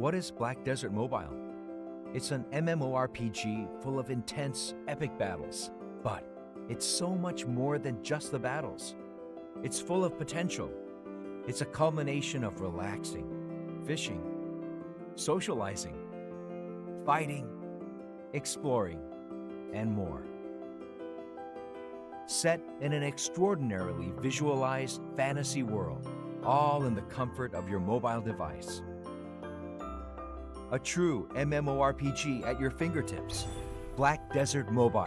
What is Black Desert Mobile? It's an MMORPG full of intense, epic battles, but it's so much more than just the battles. It's full of potential. It's a culmination of relaxing, fishing, socializing, fighting, exploring, and more. Set in an extraordinarily visualized fantasy world, all in the comfort of your mobile device. A true MMORPG at your fingertips. Black Desert Mobile.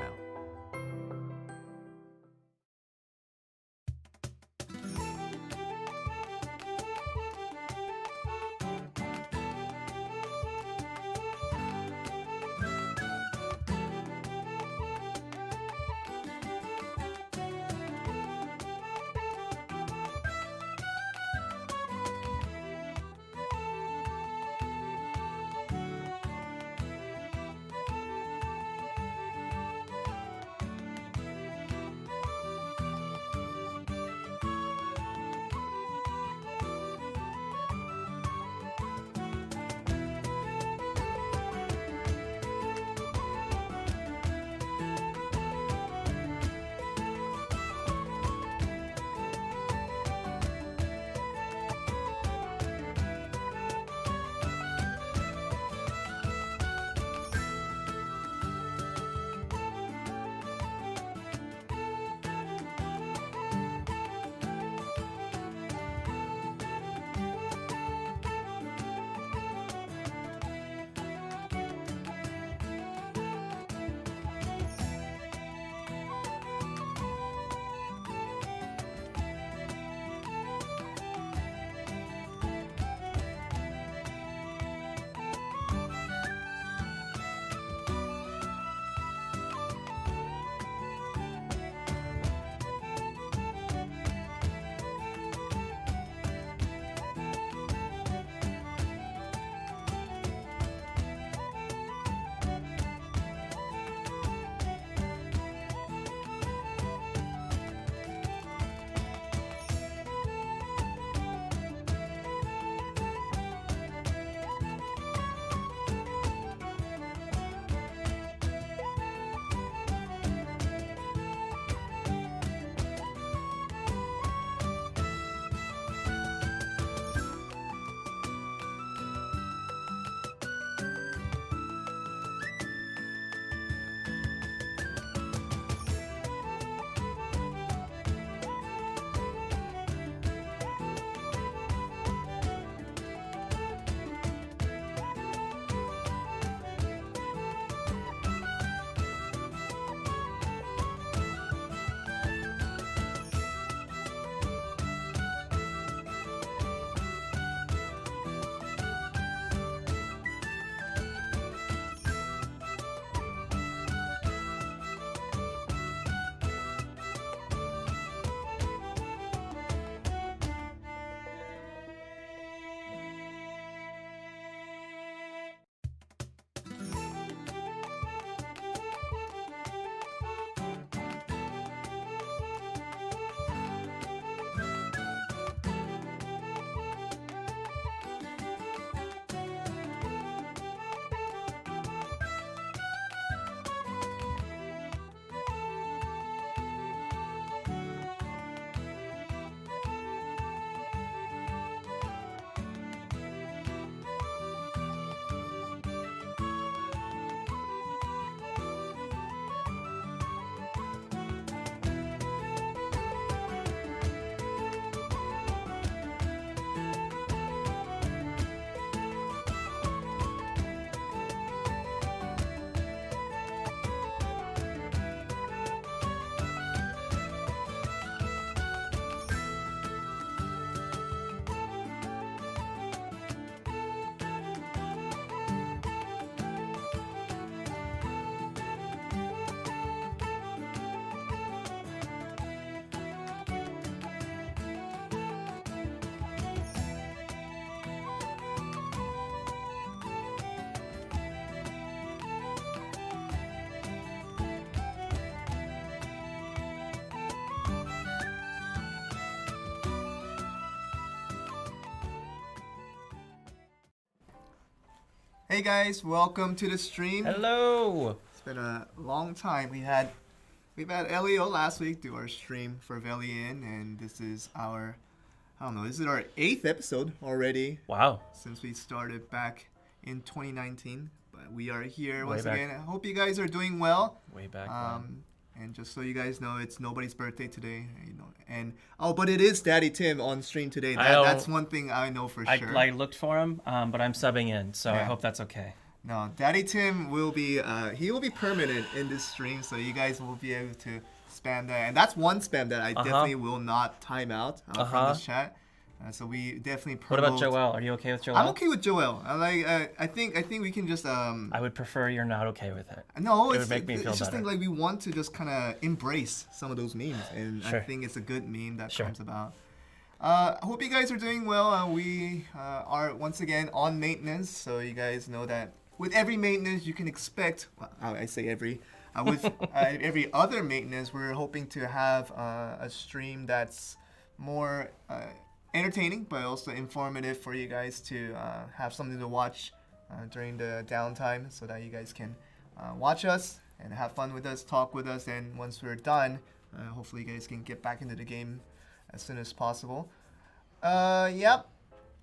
Hey guys, welcome to the stream. Hello. It's been a long time. We've had Elio last week do our stream for Velia Inn, and this is this is our 8th episode already Wow. since we started back in 2019. But we are here Way once back. again. I hope you guys are doing well. Way back when. And just so you guys know, it's nobody's birthday today, but it is Daddy Tim on stream today. That's one thing I know for sure. I looked for him, but I'm subbing in, so I Yeah. hope that's okay. No, Daddy Tim will be permanent in this stream, so you guys will be able to spam that. And that's one spam that I definitely will not time out from this chat. So we definitely promote. What about Joel? Are you okay with Joel? I'm okay with Joel. I think we can just I would prefer you're not okay with it. No, It would make me feel it's just better. like we want to just kind of embrace some of those memes, and I Sure. think it's a good meme that Sure. comes about. I hope you guys are doing well. We are once again on maintenance, so you guys know that with every maintenance you can expect. Well, I say every. With every other maintenance, we're hoping to have a stream that's more entertaining, but also informative for you guys to have something to watch during the downtime, so that you guys can watch us and have fun with us, talk with us, and once we're done, hopefully you guys can get back into the game as soon as possible. Yep.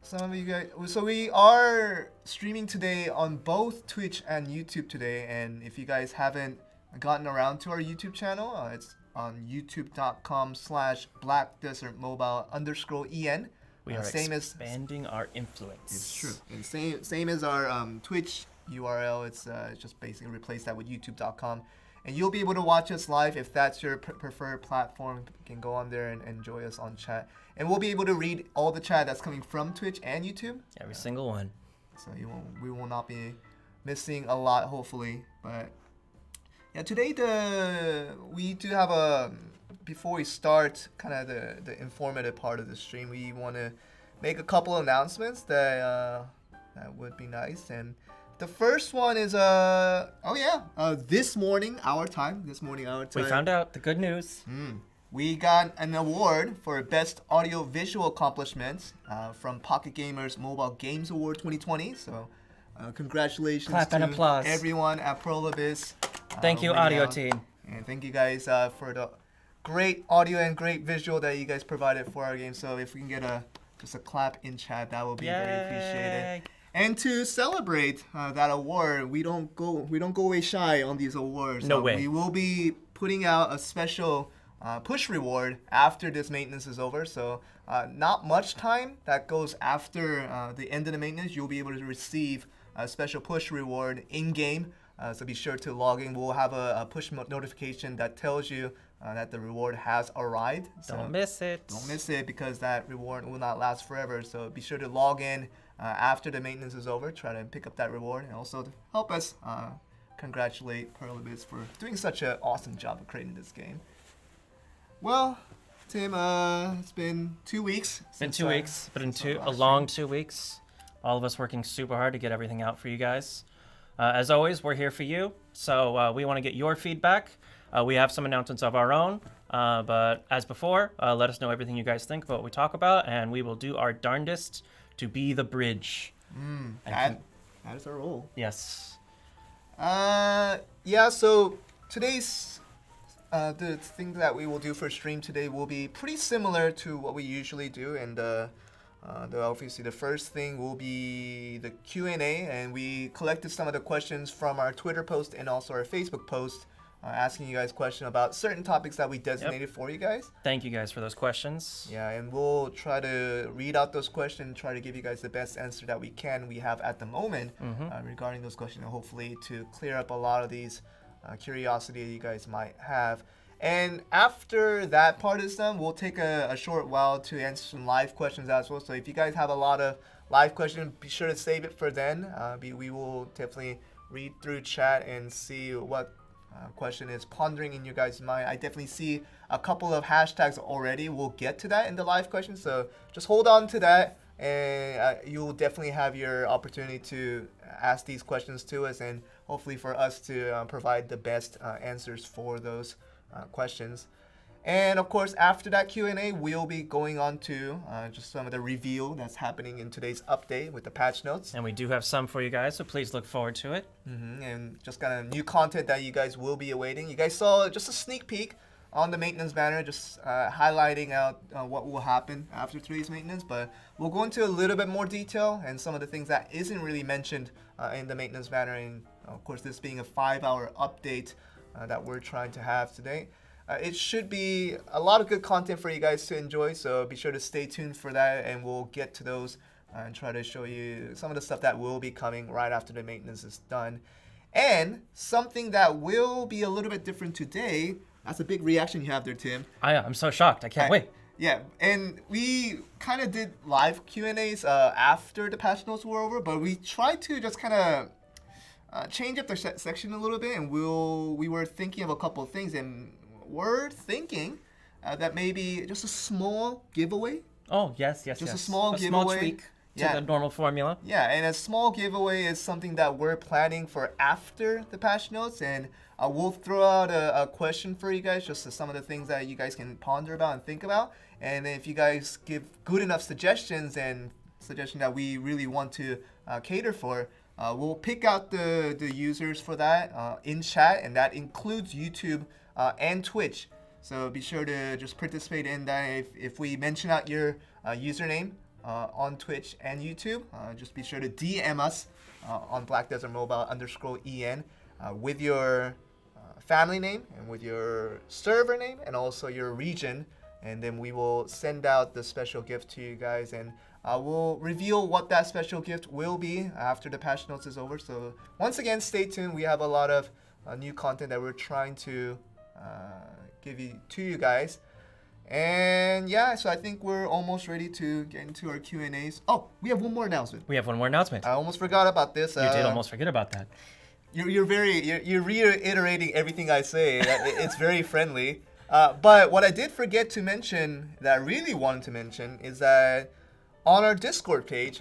Some of you guys. So we are streaming today on both Twitch and YouTube today, and if you guys haven't gotten around to our YouTube channel, it's on youtube.com/blackdesertmobile_en. We are same expanding our influence. It's true. And same as our Twitch URL. It's just basically replace that with youtube.com. And you'll be able to watch us live if that's your preferred platform. You can go on there and enjoy us on chat. And we'll be able to read all the chat that's coming from Twitch and YouTube. Every single one. So we will not be missing a lot, hopefully. But yeah, today we do have before we start kind of the informative part of the stream, we want to make a couple announcements that would be nice. And the first one is this morning our time. We found out the good news. We got an award for Best Audio Visual Accomplishments from Pocket Gamers Mobile Games Award 2020. So congratulations Clap to and applause. everyone at Prolibus. Thank you, audio team. And thank you guys for the great audio and great visual that you guys provided for our game. So if we can get just a clap in chat, that will be very appreciated. And to celebrate that award, we don't go away shy on these awards. No way. We will be putting out a special push reward after this maintenance is over. So not much time that goes after the end of the maintenance. You'll be able to receive a special push reward in game. So be sure to log in. We'll have a push notification that tells you that the reward has arrived. So Don't miss it. don't miss it, because that reward will not last forever. So be sure to log in after the maintenance is over. Try to pick up that reward, and also to help us congratulate Perlibis for doing such an awesome job of creating this game. Well, Tim, it's been 2 weeks. It's been 2 weeks, but a long 2 weeks. All of us working super hard to get everything out for you guys. As always, we're here for you, so we want to get your feedback. We have some announcements of our own, but as before, let us know everything you guys think about what we talk about, and we will do our darndest to be the bridge. That is our role. Yes. So today's the thing that we will do for stream today will be pretty similar to what we usually do, and obviously the first thing will be the Q&A, and we collected some of the questions from our Twitter post and also our Facebook post, asking you guys questions about certain topics that we designated for you guys. Thank you guys for those questions. Yeah, and we'll try to read out those questions, try to give you guys the best answer that we have at the moment regarding those questions, and hopefully to clear up a lot of these curiosity you guys might have. And after that part is done, we'll take a short while to answer some live questions as well. So if you guys have a lot of live questions, be sure to save it for then. We will definitely read through chat and see what question is pondering in your guys' mind. I definitely see a couple of hashtags already. We'll get to that in the live questions, so just hold on to that, and you'll definitely have your opportunity to ask these questions to us, and hopefully for us to provide the best answers for those questions. And of course, after that Q&A, we'll be going on to just some of the reveal that's happening in today's update with the patch notes. And we do have some for you guys, so please look forward to it. And just kind of new content that you guys will be awaiting. You guys saw just a sneak peek on the maintenance banner, just highlighting out what will happen after today's maintenance. But we'll go into a little bit more detail and some of the things that isn't really mentioned in the maintenance banner. And of course, this being a 5-hour update that we're trying to have today. It should be a lot of good content for you guys to enjoy, so be sure to stay tuned for that, and we'll get to those and try to show you some of the stuff that will be coming right after the maintenance is done. And something that will be a little bit different today, that's a big reaction you have there, Tim. I'm so shocked. I can't wait. Yeah, and we kind of did live Q&As after the patch notes were over, but we tried to just kind of change up the section a little bit, and we were thinking of a couple of things, and we're thinking that maybe just a small giveaway. Oh, yes. Just a small giveaway. Small tweak to the normal formula. Yeah, and a small giveaway is something that we're planning for after the patch notes, and we'll throw out a question for you guys, just some of the things that you guys can ponder about and think about. And if you guys give good enough suggestions and suggestions that we really want to cater for, we'll pick out the users for that in chat, and that includes YouTube and Twitch. So be sure to just participate in that. If we mention out your username on Twitch and YouTube, just be sure to DM us on Black Desert Mobile _EN with your family name and with your server name and also your region, and then we will send out the special gift to you guys, and we'll reveal what that special gift will be after the patch notes is over. So once again, stay tuned. We have a lot of new content that we're trying to give to you guys. And yeah, so I think we're almost ready to get into our Q&As. Oh, we have one more announcement. I almost forgot about this. You did almost forget about that. You're reiterating everything I say. It's very friendly. But what I did forget to mention that I really wanted to mention is that on our Discord page,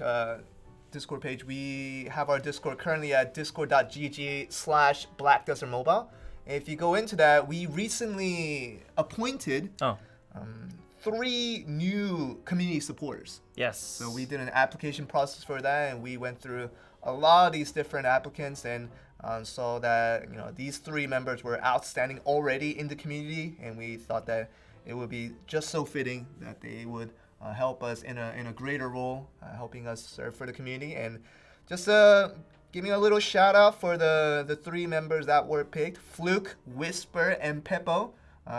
we have our Discord currently at discord.gg/Black Desert Mobile. If you go into that, we recently appointed 3 new community supporters. Yes. So we did an application process for that, and we went through a lot of these different applicants and saw that these 3 members were outstanding already in the community, and we thought that it would be just so fitting that they would help us in a greater role, helping us serve for the community. And just give me a little shout out for the 3 members that were picked: Fluke, Whisper, and Peppo.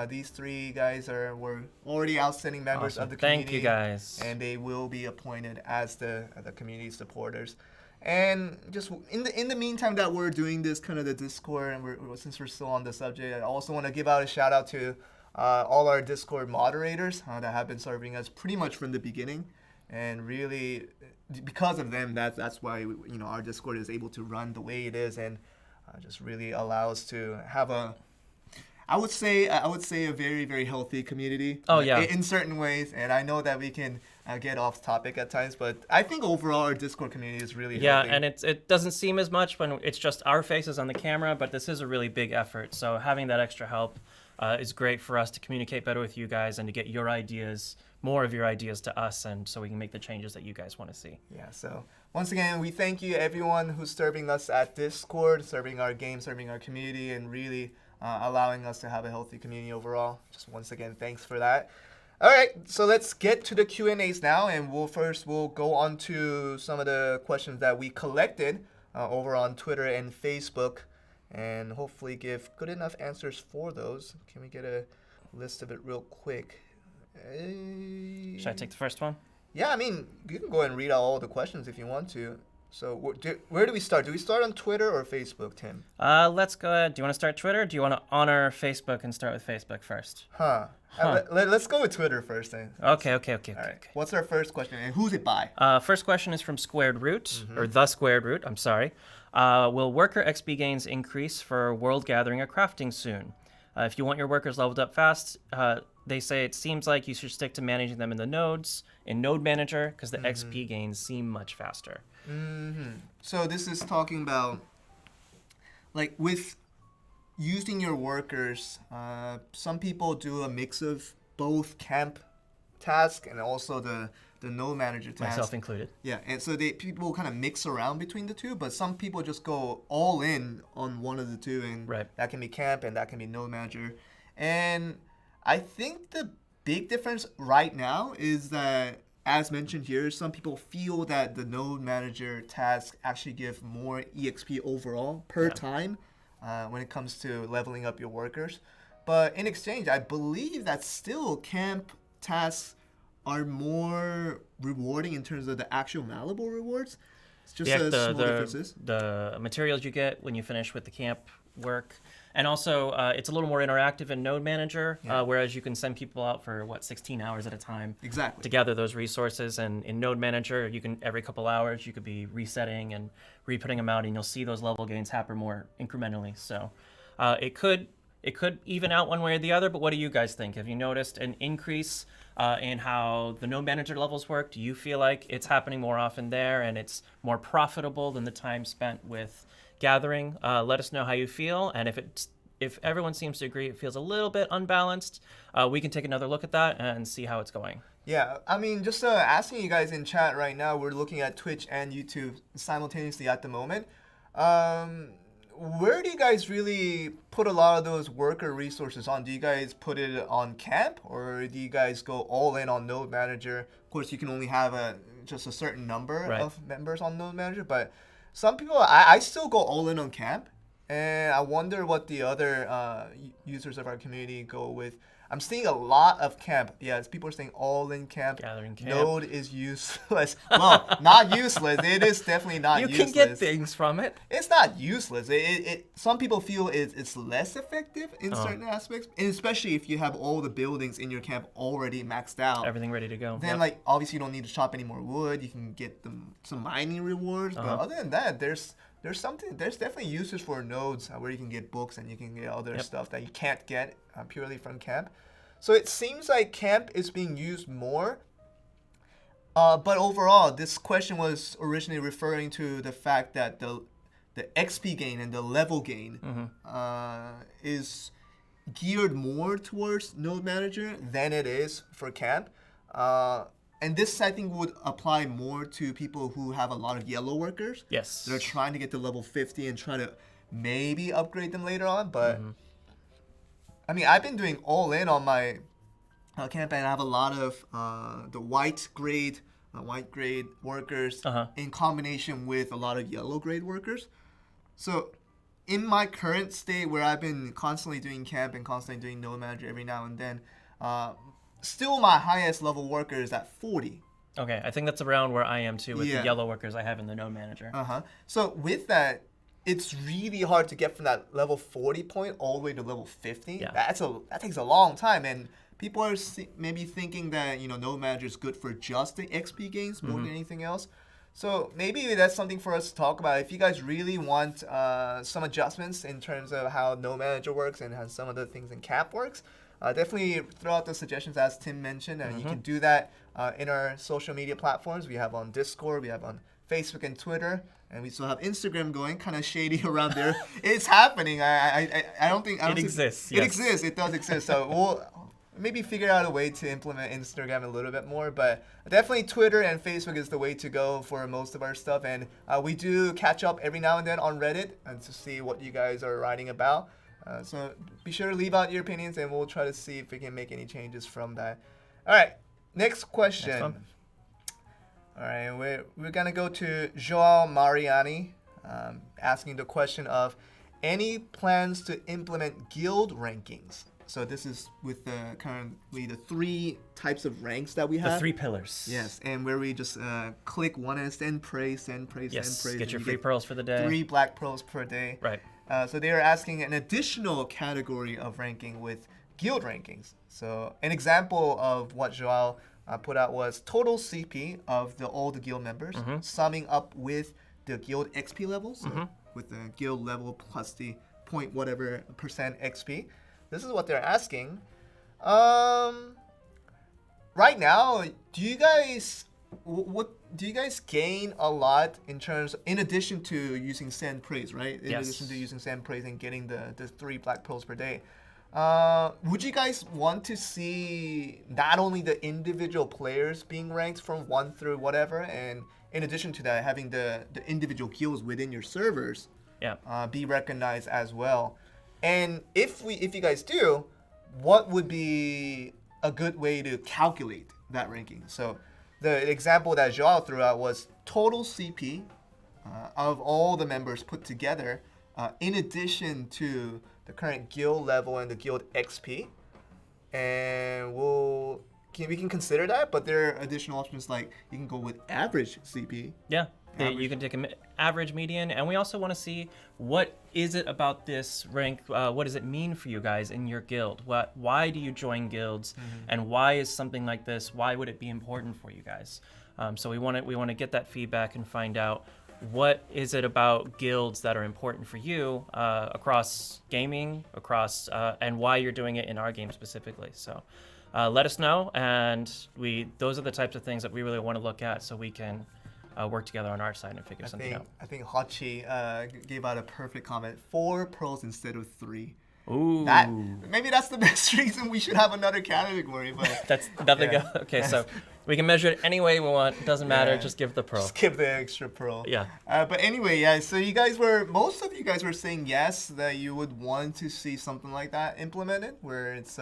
These 3 guys were already outstanding members of the community. Thank you, guys. And they will be appointed as the community supporters. And just in the meantime that we're doing this kind of the Discord, and since we're still on the subject, I also want to give out a shout out to all our Discord moderators that have been serving us pretty much from the beginning. And really, because of them, that's why our Discord is able to run the way it is, and just really allow us to have I would say a very, very healthy community. Oh yeah. In certain ways, and I know that we can get off topic at times, but I think overall our Discord community is really healthy. And it doesn't seem as much when it's just our faces on the camera, but this is a really big effort. So having that extra help is great for us to communicate better with you guys and to get more of your ideas to us, and so we can make the changes that you guys want to see. Yeah, so once again, we thank you everyone who's serving us at Discord, serving our game, serving our community, and really allowing us to have a healthy community overall. Just once again, thanks for that. All right, so let's get to the Q&As now, and we'll go on to some of the questions that we collected over on Twitter and Facebook, and hopefully give good enough answers for those. Can we get a list of it real quick? Should I take the first one? Yeah, I mean, you can go and read out all the questions if you want to. So where do we start? Do we start on Twitter or Facebook, Tim? Let's go ahead. Do you want to start Twitter, or do you want to honor Facebook and start with Facebook first? Let's go with Twitter first then. Okay. All right. What's our first question, and who's it by? First question is from Squared Root, or The Squared Root, I'm sorry. Will worker XP gains increase for World Gathering or Crafting soon? If you want your workers leveled up fast, they say it seems like you should stick to managing them in the nodes, in Node Manager, because the XP gains seem much faster. So this is talking about, like, with using your workers, some people do a mix of both camp task and also the node manager task. Myself included. Yeah, and so people kind of mix around between the two, but some people just go all in on one of the two, and Right. that can be camp and that can be node manager. And I think the big difference right now is that, as mentioned here, some people feel that the node manager task actually give more EXP overall per time when it comes to leveling up your workers. But in exchange, I believe that still camp tasks are more rewarding in terms of the actual malleable rewards. It's just small differences. The materials you get when you finish with the camp work. And also, it's a little more interactive in Node Manager, whereas you can send people out for, 16 hours at a time Exactly. to gather those resources. And in Node Manager, you can, every couple hours, you could be resetting and re-putting them out, and you'll see those level gains happen more incrementally. So it could even out one way or the other, but what do you guys think? Have you noticed an increase in how the Node Manager levels work? Do you feel like it's happening more often there and it's more profitable than the time spent with gathering? Let us know how you feel, and if everyone seems to agree it feels a little bit unbalanced, we can take another look at that and see how it's going. Yeah, I mean, just asking you guys in chat right now, we're looking at Twitch and YouTube simultaneously at the moment. Where do you guys really put a lot of those worker resources on? Do you guys put it on camp, or do you guys go all in on Node Manager? Of course, you can only have just a certain number of members on Node Manager, but some people, I still go all in on camp, and I wonder what the other users of our community go with. I'm seeing a lot of camp. Yes, people are saying all in camp. Gathering camp. Node is useless. Well, not useless. It is definitely not You useless. can get things from it. It's not useless. Some people feel it's less effective in certain aspects, and especially if you have all the buildings in your camp already maxed out. Everything ready to go. Then, obviously, you don't need to chop any more wood. You can get some mining rewards. But other than that, there's definitely uses for nodes where you can get books and you can get other stuff that you can't get purely from camp. So it seems like camp is being used more. But overall, this question was originally referring to the fact that the XP gain and the level gain is geared more towards Node Manager than it is for camp. And this, I think, would apply more to people who have a lot of yellow workers. Yes. They're trying to get to level 50 and try to maybe upgrade them later on. But, I mean, I've been doing all in on my camp, and I have a lot of the white grade workers in combination with a lot of yellow grade workers. So, in my current state where I've been constantly doing camp and constantly doing Node Manager every now and then, still my highest level worker is at 40. Okay, I think that's around where I am too with the yellow workers I have in the Node Manager. So with that, it's really hard to get from that level 40 point all the way to level 50. Yeah. That takes a long time, and people are maybe thinking that Node Manager is good for just the XP gains more than anything else. So maybe that's something for us to talk about. If you guys really want some adjustments in terms of how Node Manager works and how some of the things in Cap works, definitely throw out the suggestions as Tim mentioned, and you can do that in our social media platforms. We have on Discord, we have on Facebook and Twitter, and we still have Instagram going, kind of shady around there. It's happening. I don't think It exists. It exists. It does exist. So we'll maybe figure out a way to implement Instagram a little bit more, but definitely Twitter and Facebook is the way to go for most of our stuff. And we do catch up every now and then on Reddit to see what you guys are writing about. So be sure to leave out your opinions, and we'll try to see if we can make any changes from that. All right, next question. Next one. All right, we're gonna go to Joao Mariani, asking the question of any plans to implement guild rankings. So this is with currently the 3 types of ranks that we have. The 3 pillars. Yes, and where we just click one and send praise, Yes, praise. get your and free pearls for the day. 3 black pearls per day. Right. So they are asking an additional category of ranking with guild rankings. So an example of what Joao put out was total CP of all the guild members, summing up with the guild XP levels, so with the guild level plus the point whatever % XP. This is what they're asking. Right now, do you guys what do you guys gain a lot in addition to using sand praise, right? In Yes. addition to using sand praise and getting the 3 black pearls per day. Would you guys want to see not only the individual players being ranked from 1 through whatever, and in addition to that, having the individual guilds within your servers be recognized as well? And if you guys do, what would be a good way to calculate that ranking? So the example that Joao threw out was total CP of all the members put together, in addition to the current guild level and the guild XP. And we can consider that, but there are additional options like you can go with average CP. Yeah. You can take an average, median, and we also want to see what is it about this rank, what does it mean for you guys in your guild? Why do you join guilds, and why is something like this, why would it be important for you guys? So we want to get that feedback and find out what is it about guilds that are important for you across gaming, and why you're doing it in our game specifically. So let us know, and those are the types of things that we really want to look at so we can work together on our side and figure something out. I think Hachi gave out a perfect comment. 4 pearls instead of 3. Ooh. Maybe that's the best reason we should have another category, but That's nothing. Yeah. Okay, so we can measure it any way we want. Doesn't matter. Yeah. Just give the pearl. just give the extra pearl. Yeah. But anyway, so most of you guys were saying yes, that you would want to see something like that implemented, where it's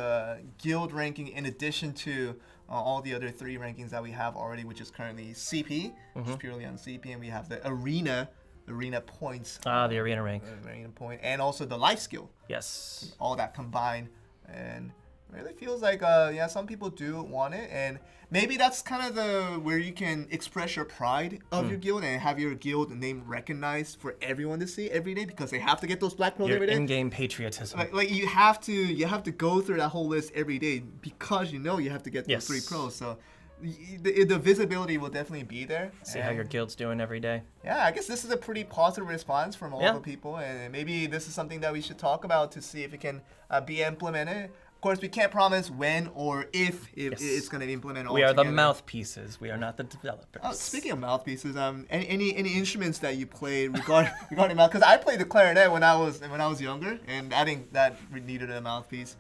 guild ranking in addition to all the other 3 rankings that we have already, which is currently CP, which is purely on CP, and we have the arena points. The arena rank. Arena point, and also the life skill. Yes. All that combined, and it really feels like some people do want it, and maybe that's kind of where you can express your pride of your guild and have your guild name recognized for everyone to see every day, because they have to get those black pearls Your every day. in-game patriotism. Like you have to go through that whole list every day because you have to get those 3 pros. So the visibility will definitely be there. See how your guild's doing every day. Yeah, I guess this is a pretty positive response from all the people, and maybe this is something that we should talk about to see if it can be implemented. Of course, we can't promise when or if it's going to be implemented. We are the altogether. mouthpieces. We are not the developers. Oh, speaking of mouthpieces, any instruments that you played regarding mouth? Because I played the clarinet when I was younger, and I think that needed a mouthpiece.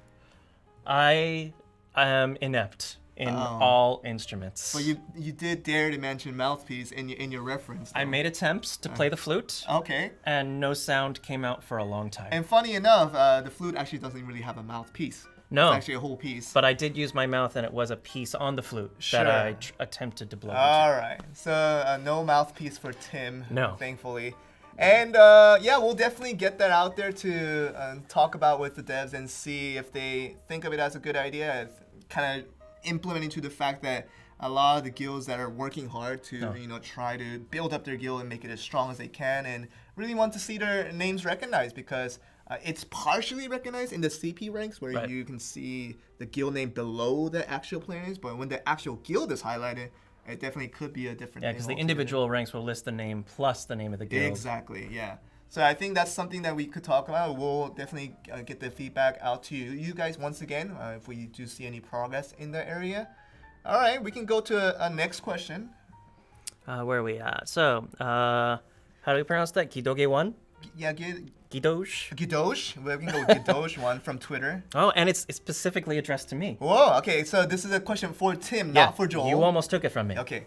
I am inept in all instruments. But you did dare to mention mouthpiece in your reference, though. I made attempts to play the flute, Okay. and no sound came out for a long time. And funny enough, the flute actually doesn't really have a mouthpiece. No. It's actually a whole piece. But I did use my mouth, and it was a piece on the flute that I attempted to blow into. All right. So no mouthpiece for Tim. No. Thankfully. And we'll definitely get that out there to talk about with the devs and see if they think of it as a good idea. Kind of implementing to the fact that a lot of the guilds that are working hard to try to build up their guild and make it as strong as they can, and really want to see their names recognized, because it's partially recognized in the CP ranks where you can see the guild name below the actual player names, but when the actual guild is highlighted, it definitely could be a different Yeah, thing because the altogether. individual ranks will list the name plus the name of the guild. Exactly, yeah. So I think that's something that we could talk about. We'll definitely get the feedback out to you guys once again if we do see any progress in the area. All right, we can go to a next question. Where are we at? So, how do we pronounce that? Kidoge 1? Yeah, Gidosh? Gidosh. We can go with Gidosh one from Twitter. Oh, and it's specifically addressed to me. Whoa, okay, so this is a question for Tim, not for Joel. You almost took it from me. Okay,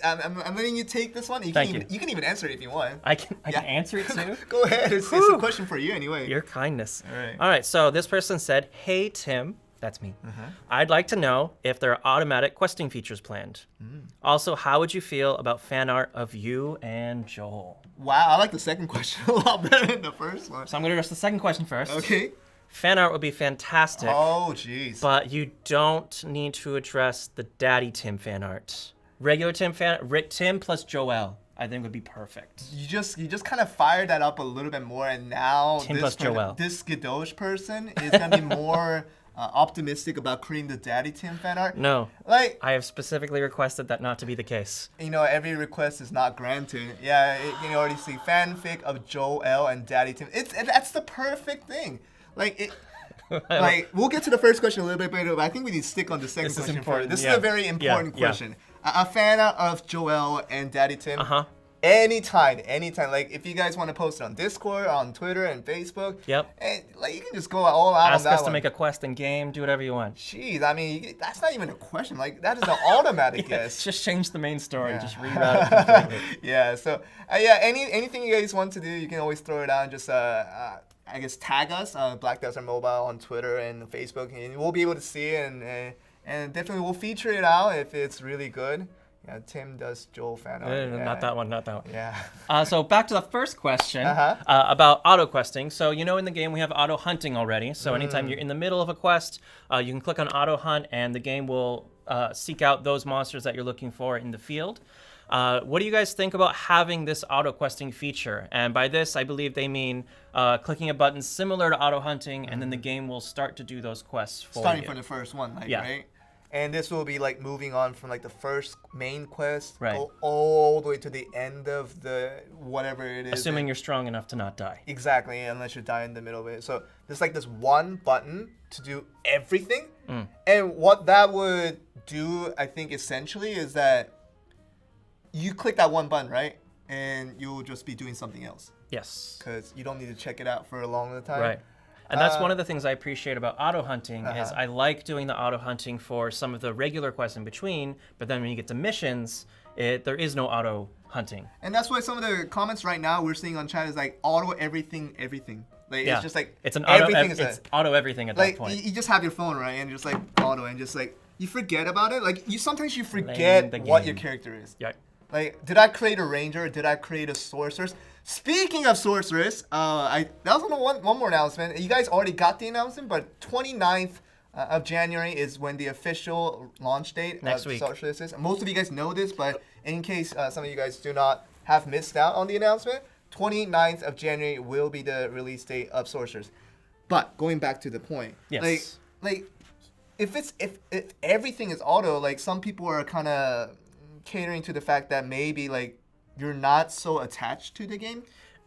I'm letting you take this one. You can even answer it if you want. I can answer it too? Go ahead, it's a question for you anyway. Your kindness. All right, so this person said, "Hey Tim," that's me. "I'd like to know if there are automatic questing features planned. Also, how would you feel about fan art of you and Joel?" Wow, I like the second question a lot better than the first one. So I'm going to address the second question first. Okay. Fan art would be fantastic. Oh, jeez. But you don't need to address the Daddy Tim fan art. Regular Tim Tim plus Joel, I think would be perfect. You just kind of fired that up a little bit more, and now Tim plus Joel. This Gadosh person is gonna be more optimistic about creating the Daddy Tim fan art. No, like I have specifically requested that not to be the case. Every request is not granted. Yeah, you already see fanfic of Joel and Daddy Tim. That's the perfect thing. Like we'll get to the first question a little bit later, but I think we need to stick on the second question first. This is a very important question. a fan of Joel and Daddy Tim. Uh-huh. Anytime. Like if you guys want to post it on Discord, on Twitter, and Facebook. Yep. And like you can just go all out Ask on that us to one. make a quest in game. Do whatever you want. Jeez, I mean, that's not even a question. Like that is an automatic guess. Just change the main story. Yeah. Just reroute it completely. Yeah. So anything you guys want to do, you can always throw it out and just I guess tag us Black Desert Mobile on Twitter and Facebook, and we'll be able to see it and definitely we'll feature it out if it's really good. Yeah, Tim does Joel fan art. Yeah. Not that one. Yeah. So back to the first question Uh-huh. About auto questing. So in the game we have auto hunting already. So anytime you're in the middle of a quest, you can click on auto hunt, and the game will seek out those monsters that you're looking for in the field. What do you guys think about having this auto questing feature? And by this, I believe they mean clicking a button similar to auto hunting, and then the game will start to do those quests for Starting you. from the first one, like, Yeah. right? And this will be like moving on from like the first main quest, Right. go all the way to the end of the whatever it is. Assuming you're strong enough to not die. Exactly, unless you die in the middle of it. So there's like this one button to do everything. And what that would do, I think, essentially is that you click that one button, right? And you'll just be doing something else Yes. because you don't need to check it out for a long time. Right. And that's one of the things I appreciate about auto hunting is Uh-huh. I like doing the auto hunting for some of the regular quests in between, but then when you get to missions, there is no auto hunting. And that's why some of the comments right now we're seeing on chat is like auto everything. Like Yeah. it's just like It's an auto everything is it's auto everything at like that point. you just have your phone, right? And just like auto and just like you forget about it. Like sometimes you forget the what game. your character is. Yeah. Like, did I create a ranger? Did I create a sorceress? Speaking of sorceress, that was one more announcement. You guys already got the announcement, but 29th of January is when the official launch date Next of week. sorceress is. Most of you guys know this, but in case some of you guys do not have missed out on the announcement, 29th of January will be the release date of sorceress. But going back to the point, Yes. like if everything is auto, like some people are kind of catering to the fact that maybe like you're not so attached to the game.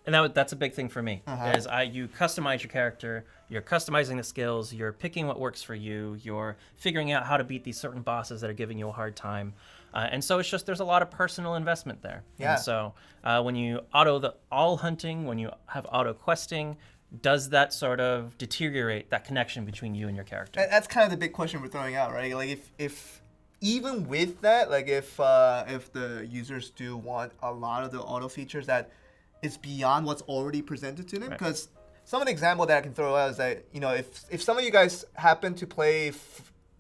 And that's a big thing for me. Uh-huh. Is you customize your character, you're customizing the skills, you're picking what works for you, you're figuring out how to beat these certain bosses that are giving you a hard time, and so it's just there's a lot of personal investment there. Yeah. And so when you auto the all hunting, when you have auto questing, does that sort of deteriorate that connection between you and your character? That's kind of the big question we're throwing out, right? Like if even with that, like if the users do want a lot of the auto features that is beyond what's already presented to them, Right. because some of the example that I can throw out is that if some of you guys happen to play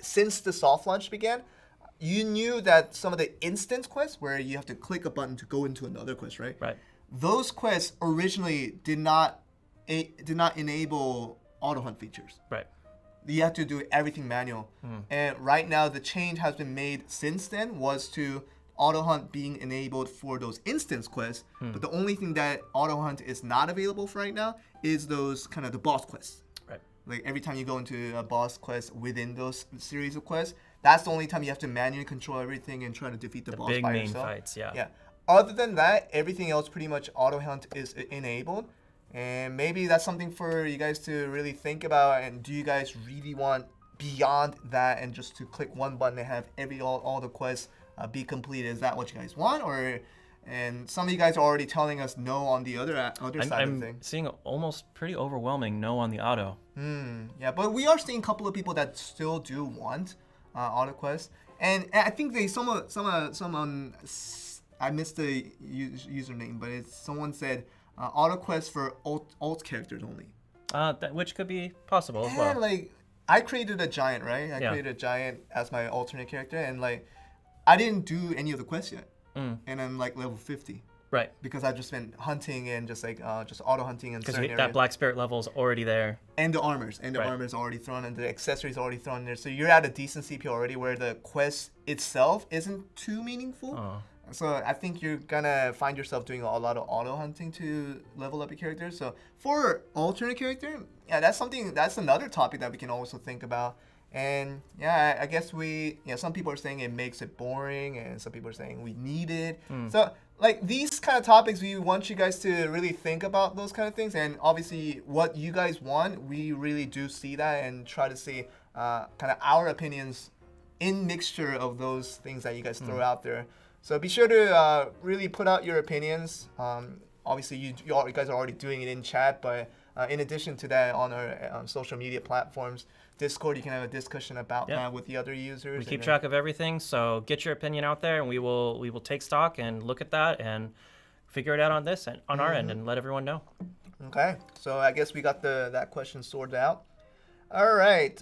since the soft launch began, you knew that some of the instance quests where you have to click a button to go into another quest, right? Right. Those quests originally did not enable auto hunt features. Right. You have to do everything manual. And right now, the change has been made since then was to auto hunt being enabled for those instance quests. But the only thing that auto hunt is not available for right now is those kind of the boss quests. Right. Like every time you go into a boss quest within those series of quests, that's the only time you have to manually control everything and try to defeat the boss Big by main yourself. fights, yeah. Yeah. Other than that, everything else pretty much auto hunt is enabled. And maybe that's something for you guys to really think about. And do you guys really want beyond that and just to click one button and have all the quests be completed? Is that what you guys want? And some of you guys are already telling us no on the other side of I'm things. seeing almost pretty overwhelming no on the auto. Yeah, but we are seeing a couple of people that still do want auto quests. And I think someone I missed the username, but someone said auto quests for alt characters only. Which could be possible as And well. like I created a giant, right? I Yeah. created a giant as my alternate character, and like I didn't do any of the quests yet, and I'm like level 50 Right. because I've just been hunting and just auto hunting and Because certain that areas. black spirit level is already there. And the armors, Right. armor's already thrown, and the accessories already thrown in there. So you're at a decent CP already, where the quest itself isn't too meaningful. Oh. So I think you're gonna find yourself doing a lot of auto hunting to level up your character. So for alternate character, yeah, that's another topic that we can also think about. And yeah, I guess some people are saying it makes it boring, and some people are saying we need it. So like these kind of topics, we want you guys to really think about those kind of things. And obviously, what you guys want, we really do see that and try to see kind of our opinions in mixture of those things that you guys throw out there. So be sure to really put out your opinions. Obviously, you guys are already doing it in chat, but in addition to that, on our social media platforms, Discord, you can have a discussion about that with the other users. We keep track of everything, so get your opinion out there, and we will take stock and look at that and figure it out on this and on our end and let everyone know. Okay, so I guess we got that question sorted out. All right,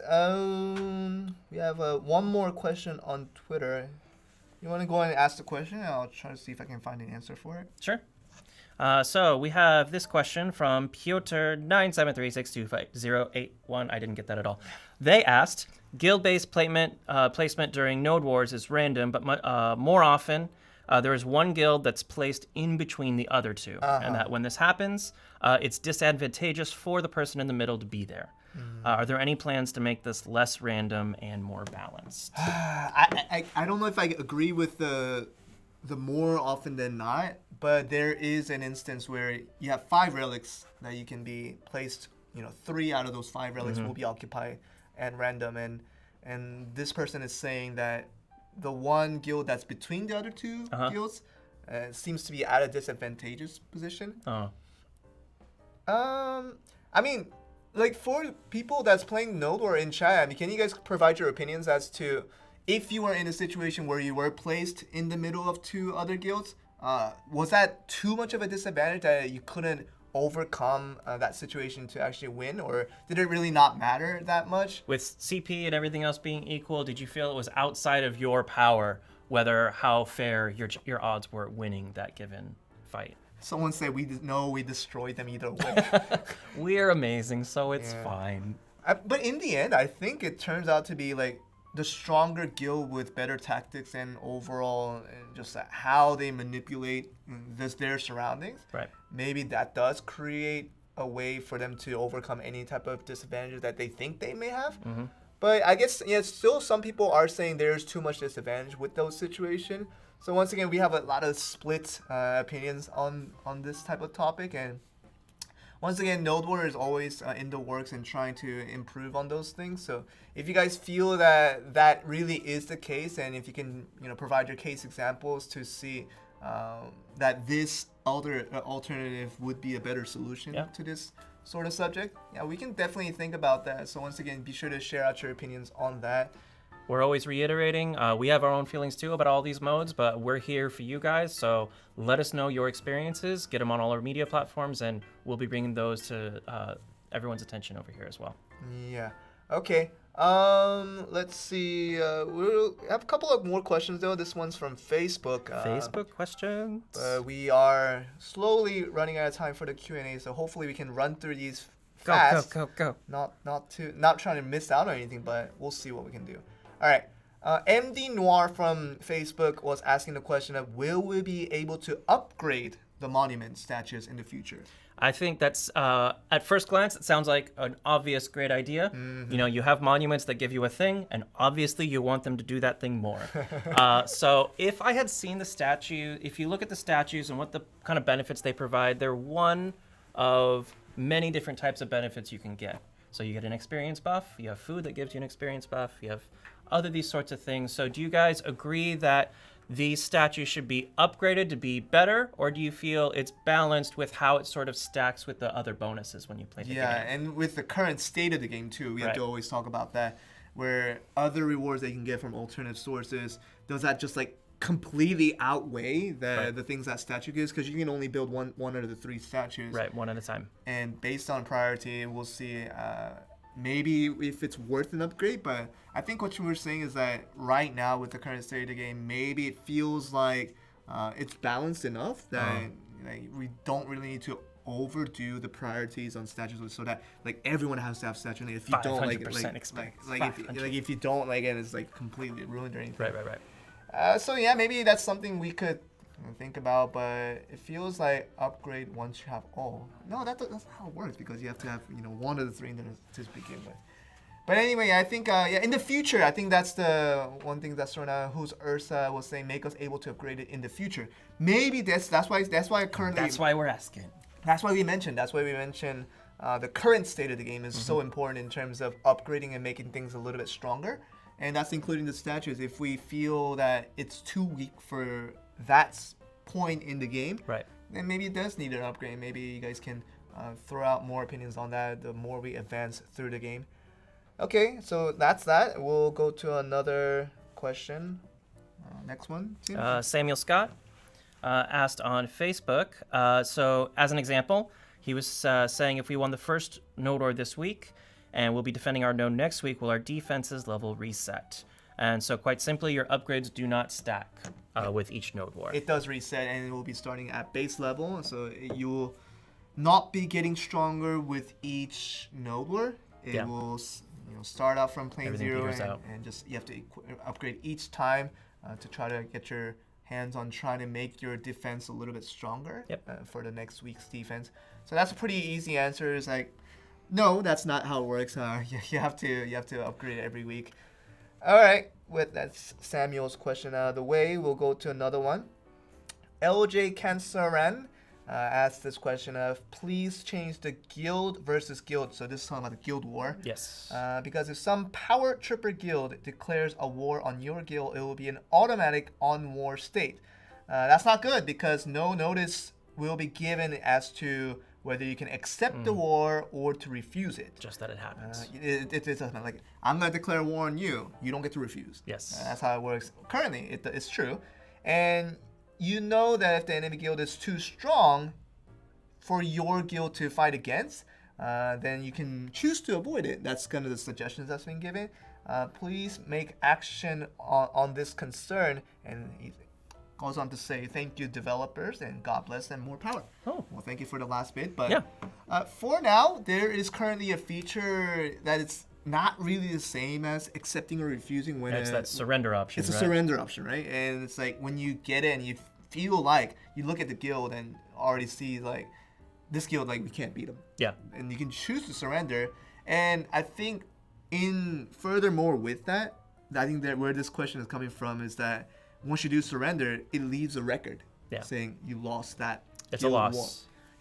we have one more question on Twitter. You want to go ahead and ask the question, and I'll try to see if I can find an answer for it. Sure. So we have this question from Piotr973625081. I didn't get that at all. They asked, guild-based placement during Node Wars is random, but more often there is one guild that's placed in between the other two. And that when this happens, it's disadvantageous for the person in the middle to be there. Are there any plans to make this less random and more balanced? I don't know if I agree with the more often than not, but there is an instance where you have 5 relics that you can be placed. 3 out of those 5 relics will be occupied at random, and this person is saying that the one guild that's between the other 2 guilds seems to be at a disadvantageous position. I mean, like, for people that's playing Node or in chat, I mean, can you guys provide your opinions as to if you were in a situation where you were placed in the middle of 2 other guilds, was that too much of a disadvantage that you couldn't overcome that situation to actually win, or did it really not matter that much? With CP and everything else being equal, did you feel it was outside of your power whether how fair your odds were at winning that given fight? Someone said we destroyed them either way. We're amazing, so it's fine. But in the end, I think it turns out to be like the stronger guild with better tactics and overall just how they manipulate their surroundings. Right. Maybe that does create a way for them to overcome any type of disadvantages that they think they may have. But I guess still some people are saying there's too much disadvantage with those situations. So once again, we have a lot of split opinions on this type of topic, and once again, Node War is always in the works and trying to improve on those things. So if you guys feel that that really is the case, and if you can provide your case examples to see that this alternative would be a better solution to this sort of subject, we can definitely think about that. So once again, be sure to share out your opinions on that. We're always reiterating, we have our own feelings too about all these modes, but we're here for you guys, so let us know your experiences, get them on all our media platforms, and we'll be bringing those to everyone's attention over here as well. Yeah. Okay. Let's see. We'll have a couple of more questions, though. This one's from Facebook. Facebook questions? We are slowly running out of time for the Q&A, so hopefully we can run through these fast. Go. Not trying to miss out on anything, but we'll see what we can do. All right. MD Noir from Facebook was asking the question of, will we be able to upgrade the monument statues in the future? I think that's, at first glance, it sounds like an obvious great idea. You have monuments that give you a thing, and obviously you want them to do that thing more. So if I had seen the statue, if you look at the statues and what the kind of benefits they provide, they're one of many different types of benefits you can get. So you get an experience buff, you have food that gives you an experience buff, you have these sorts of things. So do you guys agree that these statues should be upgraded to be better, or do you feel it's balanced with how it sort of stacks with the other bonuses when you play the game? Yeah, and with the current state of the game too, we have to always talk about that, where other rewards that you can get from alternative sources, does that just like completely outweigh the things that statue gives? Because you can only build one out of the 3 statues. Right, one at a time. And based on priority, we'll see maybe if it's worth an upgrade. But I think what you were saying is that right now with the current state of the game, maybe it feels like it's balanced enough that we don't really need to overdo the priorities on statues so that like everyone has to have statue. And if you don't if you don't like it, it's like completely ruined or anything. Right. So yeah, maybe that's something we could think about, but it feels like upgrade once you have all. No, that's not how it works, because you have to have one of the 3 to begin with. But anyway, I think in the future, I think that's the one thing that's sort of who's Ursa was saying, make us able to upgrade it in the future. Maybe that's why currently. That's why we're asking. That's why we mentioned the current state of the game is so important in terms of upgrading and making things a little bit stronger. and that's including the statues. If we feel that it's too weak for that point in the game, Right. then maybe it does need an upgrade. Maybe you guys can throw out more opinions on that the more we advance through the game. Okay, so that's that. We'll go to another question. Next one, Tim? Samuel Scott asked on Facebook. So, as an example, he was saying if we won the first node war this week and we'll be defending our node next week, will our defenses level reset? And so, quite simply, your upgrades do not stack with each node war. It does reset, and it will be starting at base level. So you will not be getting stronger with each node war. It will start out from plane Everything 0 peters out. and just you have to upgrade each time to try to get your hands on trying to make your defense a little bit stronger for the next week's defense. So that's a pretty easy answer. It's like, no, that's not how it works. You have to upgrade it every week. All right, with that's Samuel's question out of the way, we'll go to another one. LJ Kansaran asked this question of, please change the guild versus guild. So this is talking about the guild war. Yes. Because if some power tripper guild declares a war on your guild, it will be an automatic on-war state. That's not good because no notice will be given as to whether you can accept the war or to refuse it. Just that it happens. It's like, I'm going to declare war on you. You don't get to refuse. Yes. That's how it works. Currently, it's true. And you know that if the enemy guild is too strong for your guild to fight against, then you can choose to avoid it. That's kind of the suggestions that's been given. Please make action on this concern. And he goes on to say, thank you, developers, and God bless them, more power. Oh. Well, thank you for the last bit. But Yeah. For now, there is currently a feature that it's not really the same as accepting or refusing when It's that surrender option. it's a right? surrender option, right? And it's like when you get it and you feel like you look at the guild and already see like this guild, like we can't beat them. Yeah. And you can choose to surrender. And I think furthermore with that, I think that where this question is coming from is that once you do surrender, it leaves a record saying you lost that. It's a guild loss. war.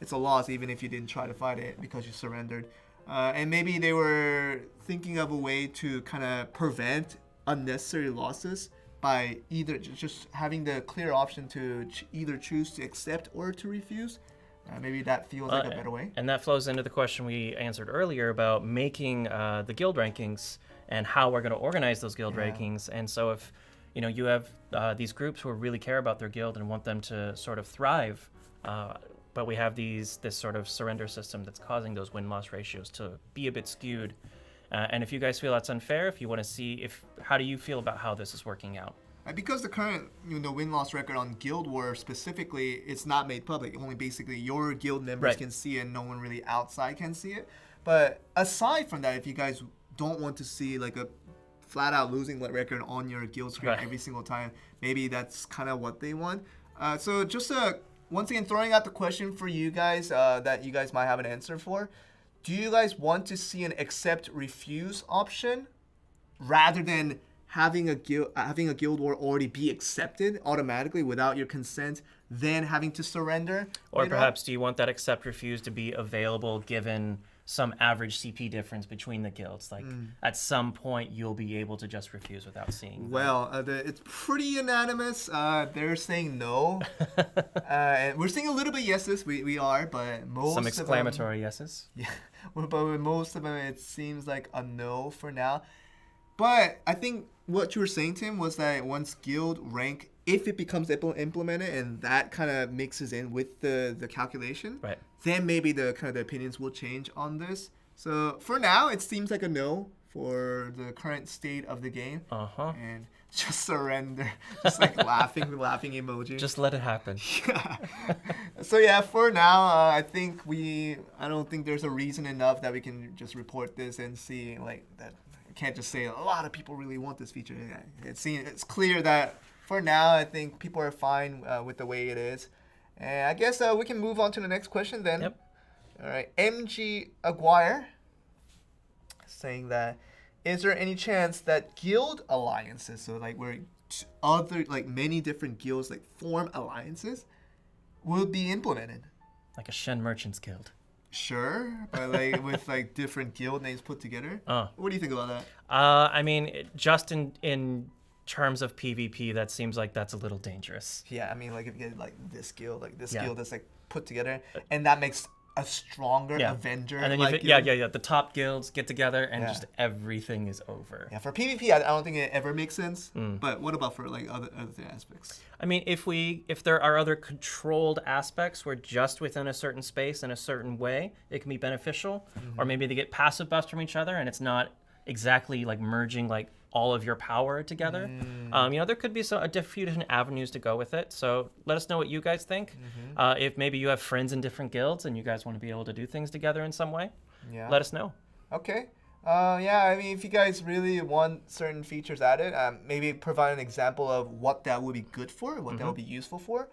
It's a loss even if you didn't try to fight it because you surrendered. And maybe they were thinking of a way to kind of prevent unnecessary losses by either just having the clear option to either choose to accept or to refuse. Maybe that feels like a better way. And that flows into the question we answered earlier about making the guild rankings and how we're going to organize those guild rankings. And so if you have these groups who really care about their guild and want them to sort of thrive, but we have this sort of surrender system that's causing those win-loss ratios to be a bit skewed. And if you guys feel that's unfair, if you want to see how do you feel about how this is working out? Because the current win-loss record on Guild War specifically, it's not made public. Only basically your guild members can see it and no one really outside can see it. But aside from that, if you guys don't want to see like a flat-out losing record on your guild screen every single time, maybe that's kind of what they want. So just once again, throwing out the question for you guys that you guys might have an answer for. Do you guys want to see an accept-refuse option rather than having a guild war already be accepted automatically without your consent, then having to surrender? Or perhaps do you want that accept refuse to be available given some average CP difference between the guilds? Like at some point you'll be able to just refuse without seeing them. Well, it's pretty unanimous. They're saying no. And we're seeing a little bit yeses. We are, but most some of exclamatory yeses. them, but with most of them, it seems like a no for now. But I think what you were saying, Tim, was that once guild rank, if it becomes implemented and that kind of mixes in with the calculation, then maybe the opinions will change on this. So for now, it seems like a no for the current state of the game. And just surrender, just like laughing emoji. Just let it happen. So yeah, for now, I don't think there's a reason enough that we can just report this and see like that. Can't just say a lot of people really want this feature. It's clear that for now, I think people are fine with the way it is. And I guess we can move on to the next question then. Yep. All right. MG Aguirre saying that, is there any chance that guild alliances, so like where many different guilds like form alliances, will be implemented? Like a Shen Merchants Guild. Sure, but like with like different guild names put together. What do you think about that? I mean, just in terms of PvP, that seems like that's a little dangerous. Yeah, I mean, like if you get like this guild Yeah. that's like put together, and that makes a stronger Yeah. Avenger. And then like, the top guilds get together and Yeah. just everything is over. Yeah, for PvP, I don't think it ever makes sense. Mm. But what about for like other aspects? I mean, if there are other controlled aspects where just within a certain space in a certain way, it can be beneficial, or maybe they get passive buffs from each other and it's not exactly like merging like all of your power together. There could be a few different avenues to go with it. So let us know what you guys think. If maybe you have friends in different guilds and you guys want to be able to do things together in some way, let us know. Okay. Yeah, I mean, if you guys really want certain features added, maybe provide an example of what that would be good for, what that would be useful for,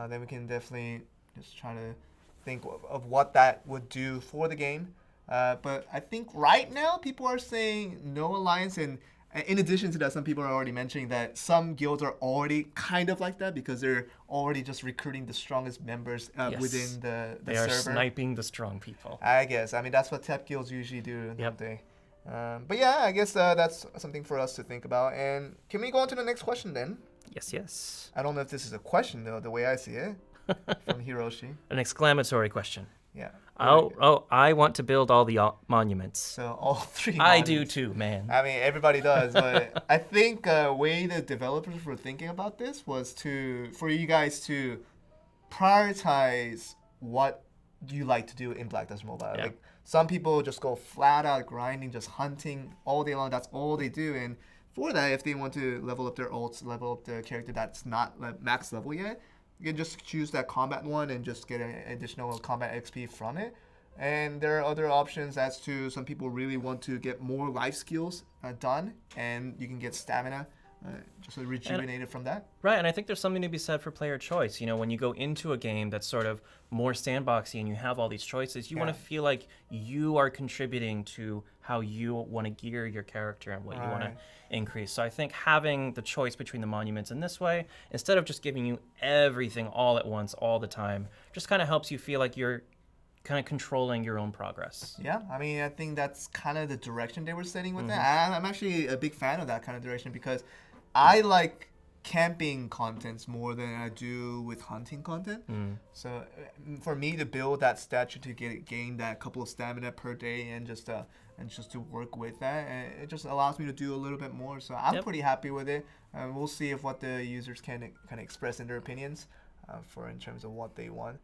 then we can definitely just try to think of what that would do for the game. But I think right now people are saying no alliance, and in addition to that, some people are already mentioning that some guilds are already kind of like that because they're already just recruiting the strongest members within the They server. are sniping the strong people. I guess. I mean, that's what tech guilds usually do, don't they? But yeah, I guess that's something for us to think about. And can we go on to the next question then? Yes. I don't know if this is a question, though, the way I see it, from Hiroshi. An exclamatory question. Yeah. I want to build all the monuments. So all three I do monuments. too, man. I mean, everybody does, but I think way the developers were thinking about this was for you guys to prioritize what you like to do in Black Desert Mobile. Yeah. Like some people just go flat out grinding, just hunting all day long. That's all they do. And for that, if they want to level up their ults, level up the character that's not like, max level yet, you can just choose that combat one and just get an additional combat XP from it. And there are other options as to some people really want to get more life skills done, and you can get stamina just rejuvenated from that. Right, and I think there's something to be said for player choice. You know, when you go into a game that's sort of more sandboxy and you have all these choices, you want to feel like you are contributing to how you want to gear your character and what you want to increase. So I think having the choice between the monuments in this way, instead of just giving you everything all at once, all the time, just kind of helps you feel like you're kind of controlling your own progress. Yeah, I mean, I think that's kind of the direction they were setting with that. I'm actually a big fan of that kind of direction because I like camping contents more than I do with hunting content. So for me to build that statue to gain that couple of stamina per day and just to work with that, it just allows me to do a little bit more. So I'm pretty happy with it. We'll see if what the users can kind of express in their opinions in terms of what they want.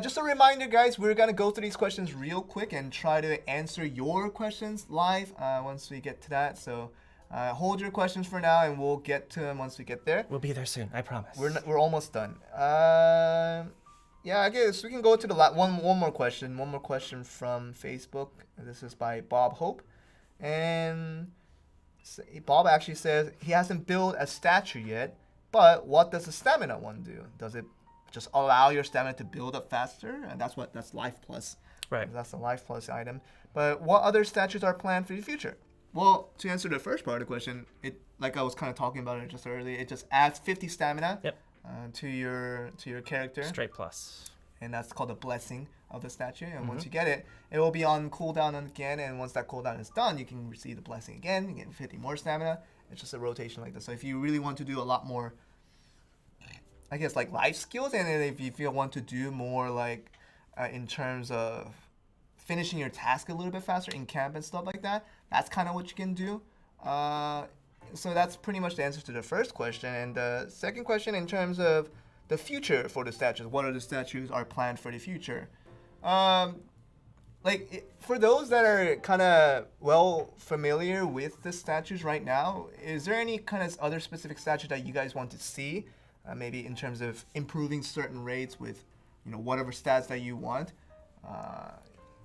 Just a reminder, guys, we're going to go through these questions real quick and try to answer your questions live once we get to that. So hold your questions for now, and we'll get to them once we get there. We'll be there soon, I promise. We're almost done. Yeah, I guess we can go to the one more question. One more question from Facebook. This is by Bob Hope. And Bob actually says he hasn't built a statue yet, but what does the stamina one do? Does it just allow your stamina to build up faster? And that's Life Plus. Right. That's the Life Plus item. But what other statues are planned for the future? Well, to answer the first part of the question, it like I was kind of talking about it just earlier, it just adds 50 stamina to your character. Straight plus. And that's called the blessing of the statue. And once you get it, it will be on cooldown again. And once that cooldown is done, you can receive the blessing again. You get 50 more stamina. It's just a rotation like this. So if you really want to do a lot more, I guess, like life skills, and if you want to do more like in terms of finishing your task a little bit faster in camp and stuff like that, that's kind of what you can do. So that's pretty much the answer to the first question. And the second question, in terms of the future for the statues, what are the statues are planned for the future? For those that are kind of familiar with the statues right now, is there any kind of other specific statue that you guys want to see? Maybe in terms of improving certain rates with, whatever stats that you want.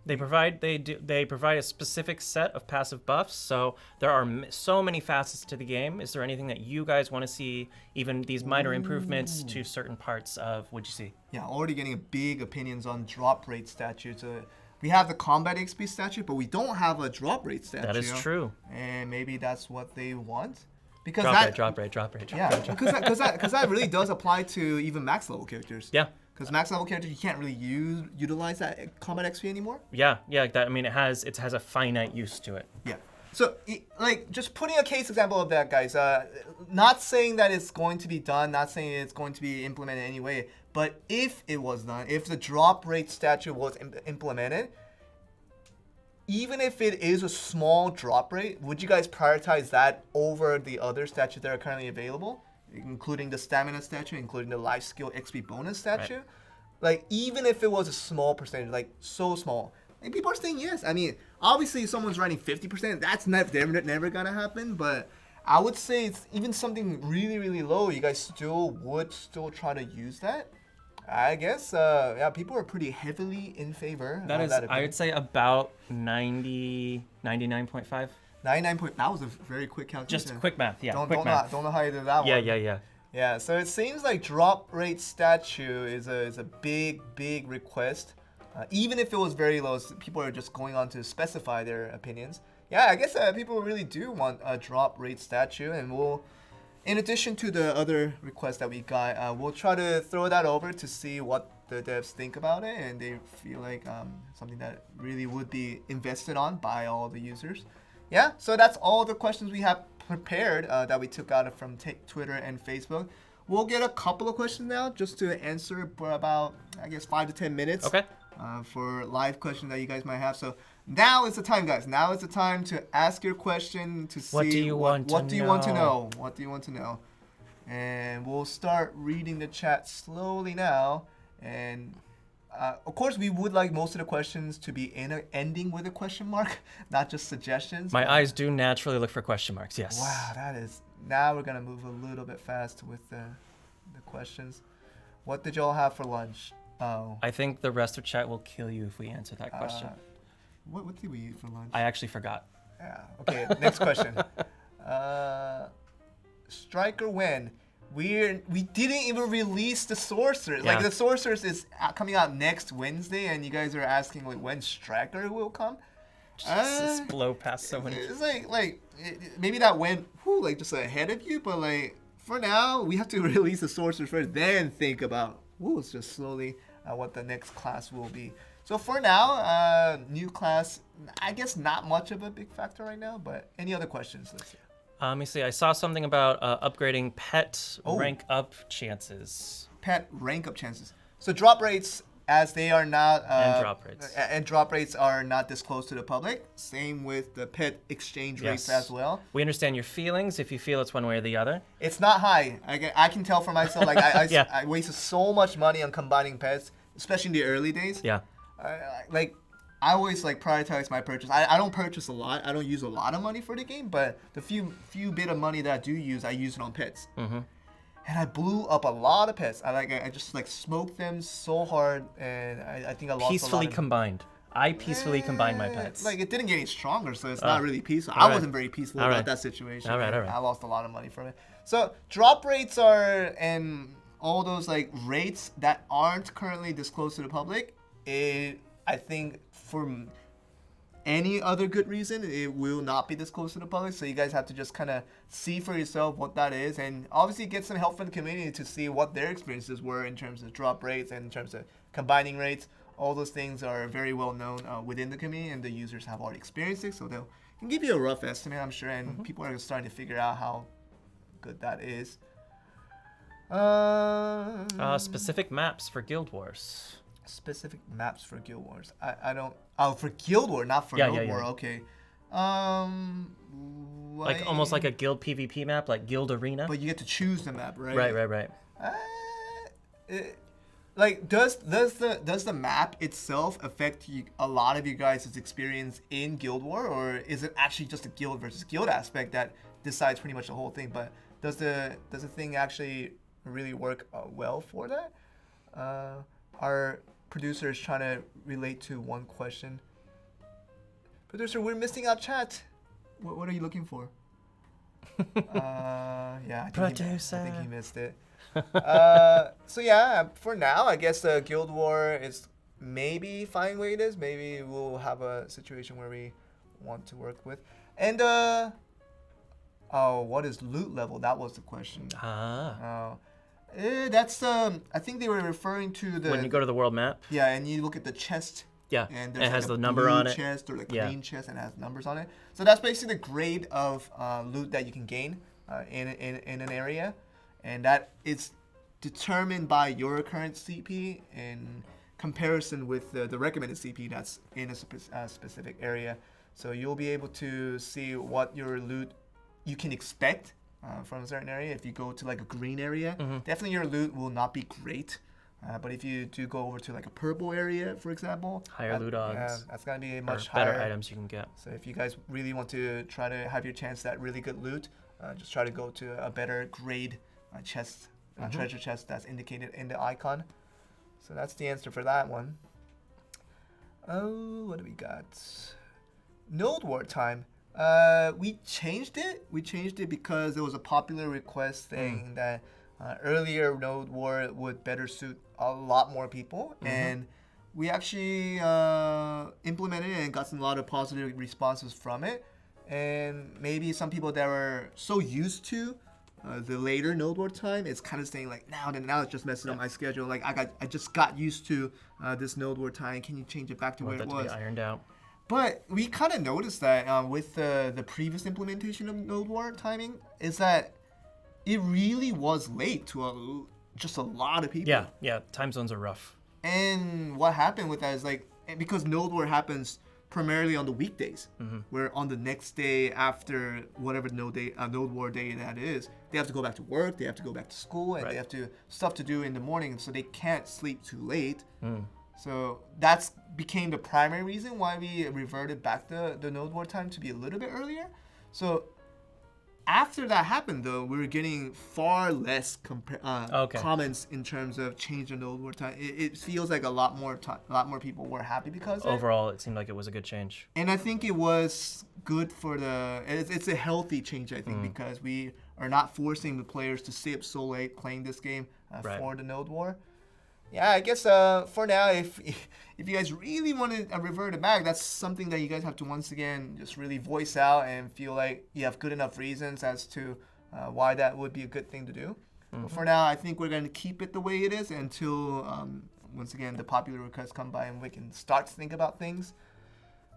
They provide a specific set of passive buffs, so there are so many facets to the game. Is there anything that you guys want to see, even these minor improvements to certain parts of what'd you see? Yeah, already getting big opinions on drop rate statues. We have the combat XP statue, but we don't have a drop rate statue. That is true. And maybe that's what they want. Because drop rate. because that really does apply to even max level characters. Yeah. Because max level characters, you can't really utilize that combat XP anymore. Yeah, like that. I mean, it has a finite use to it. Yeah. So, like, just putting a case example of that, guys. Not saying that it's going to be done, not saying it's going to be implemented anyway, but if it was done, if the drop rate statute was implemented, even if it is a small drop rate, would you guys prioritize that over the other statutes that are currently available, including the stamina statute, including the life skill XP bonus statute? Right. Like, even if it was a small percentage, like so small, and people are saying yes. I mean, obviously, if someone's writing 50%, that's never gonna happen. But I would say it's even something really, really low. You guys would try to use that. I guess, yeah, people are pretty heavily in favor. That of is, that I opinion. would say about 99.5. 99 point. That was a very quick calculation. Just quick math, yeah. Don't quick math. know how you did that Yeah, one. yeah. Yeah, so it seems like drop rate statute is a big request. Even if it was very low, people are just going on to specify their opinions. Yeah, I guess people really do want a drop rate statute, and we'll, in addition to the other requests that we got, we'll try to throw that over to see what the devs think about it, and they feel like something that really would be invested on by all the users. Yeah, so that's all the questions we have prepared that we took out from Twitter and Facebook. We'll get a couple of questions now just to answer for about, I guess, 5 to 10 minutes. Okay. For live questions that you guys might have. So now is the time, guys. Now is the time to ask your question to see What do you want what to do you want to know? know? What do you want to know? And we'll start reading the chat slowly now. And of course, we would like most of the questions to be ending with a question mark, not just suggestions. My eyes do naturally look for question marks, yes. Wow, that is. Now we're gonna move a little bit fast with the questions. What did y'all have for lunch? Oh. I think the rest of chat will kill you if we answer that question. What did we eat for lunch? I actually forgot. Yeah. Okay. Next question. Striker when we didn't even release the Sorcerers. Yeah. Like the Sorcerers is coming out next Wednesday, and you guys are asking like when Striker will come. Just blow past so many. It's maybe that went like just ahead of you, but like for now we have to release the Sorcerers first, then think about it's just slowly what the next class will be. So for now, new class, I guess not much of a big factor right now, but any other questions? Let's see. Let me see. I saw something about upgrading pet rank up chances. Pet rank up chances. So drop rates, as they are not and drop rates are not disclosed to the public. Same with the pet exchange rates Yes. as well. We understand your feelings if you feel it's one way or the other. It's not high. I can tell for myself. Like Yeah. I wasted so much money on combining pets, especially in the early days. Yeah. I always prioritize my purchase. I don't purchase a lot. I don't use a lot of money for the game, but the few bit of money that I do use, I use it on pets. Mm-hmm. And I blew up a lot of pets. I just smoked them so hard, and I think I lost Peacefully a lot of combined. I peacefully combined my pets. It didn't get any stronger, so it's not really peaceful. all I right. wasn't very peaceful All about right. that situation. All right. I lost a lot of money from it. So drop rates are, and all those rates that aren't currently disclosed to the public, I think for any other good reason, it will not be disclosed to the public. So you guys have to just kind of see for yourself what that is, and obviously get some help from the community to see what their experiences were in terms of drop rates and in terms of combining rates. All those things are very well known within the community, and the users have already experienced it, so they can give you a rough estimate, I'm sure, and people are starting to figure out how good that is. Specific maps for Guild Wars. Specific maps for Guild Wars. I don't. Oh, for Guild War, not for Yeah, Guild yeah, War. yeah. Okay. Almost like a guild PvP map, like Guild Arena. But you get to choose the map, right? Right. Does the map itself affect a lot of you guys' experience in Guild War, or is it actually just a guild versus guild aspect that decides pretty much the whole thing? But does the thing actually really work well for that? Our producer is trying to relate to one question. Producer, we're missing out chat. What are you looking for? I think he missed it. So yeah, for now, I guess the Guild War is maybe fine where it is. Maybe we'll have a situation where we want to work with. And what is loot level? That was the question. That's I think they were referring to the When you go to the world map. yeah, and you look at the chest. Yeah, And it there's has like the a number blue on it. chest or like Yeah. green chest and it has numbers on it. So that's basically the grade of loot that you can gain in an area, and that is determined by your current CP in comparison with the recommended CP that's in a specific area. So you'll be able to see what your loot you can expect from a certain area. If you go to like a green area, definitely your loot will not be great. But if you do go over to like a purple area, for example, Higher loot odds. that's gonna be Or much better higher. items you can get. So if you guys really want to try to have your chance at really good loot, just try to go to a better grade chest, treasure chest that's indicated in the icon. So that's the answer for that one. Oh, what do we got? Node War time. We changed it. We changed it because there was a popular request saying that earlier Node War would better suit a lot more people, and we actually implemented it and got a lot of positive responses from it. And maybe some people that were so used to the later Node War time, it's kind of saying like now it's just messing up my schedule. Like I just got used to this Node War time. Can you change it back to Want where that it to was? be ironed out. But we kind of noticed that with the previous implementation of Node War timing is that it really was late to just a lot of people. Yeah. Time zones are rough. And what happened with that is like because Node War happens primarily on the weekdays, where on the next day after whatever Node War day that is, they have to go back to work, they have to go back to school, and they have stuff to do in the morning, so they can't sleep too late. So that's became the primary reason why we reverted back the Node War time to be a little bit earlier. So after that happened, though, we were getting far less comments in terms of change the Node War time. It feels like a lot more people were happy because of it. Overall, it seemed like it was a good change. And I think it was good for it's a healthy change, I think, because we are not forcing the players to stay up so late playing this game for the Node War. Yeah, I guess for now, if you guys really want to revert it back, that's something that you guys have to once again just really voice out and feel like you have good enough reasons as to why that would be a good thing to do. But for now, I think we're going to keep it the way it is until once again the popular requests come by and we can start to think about things.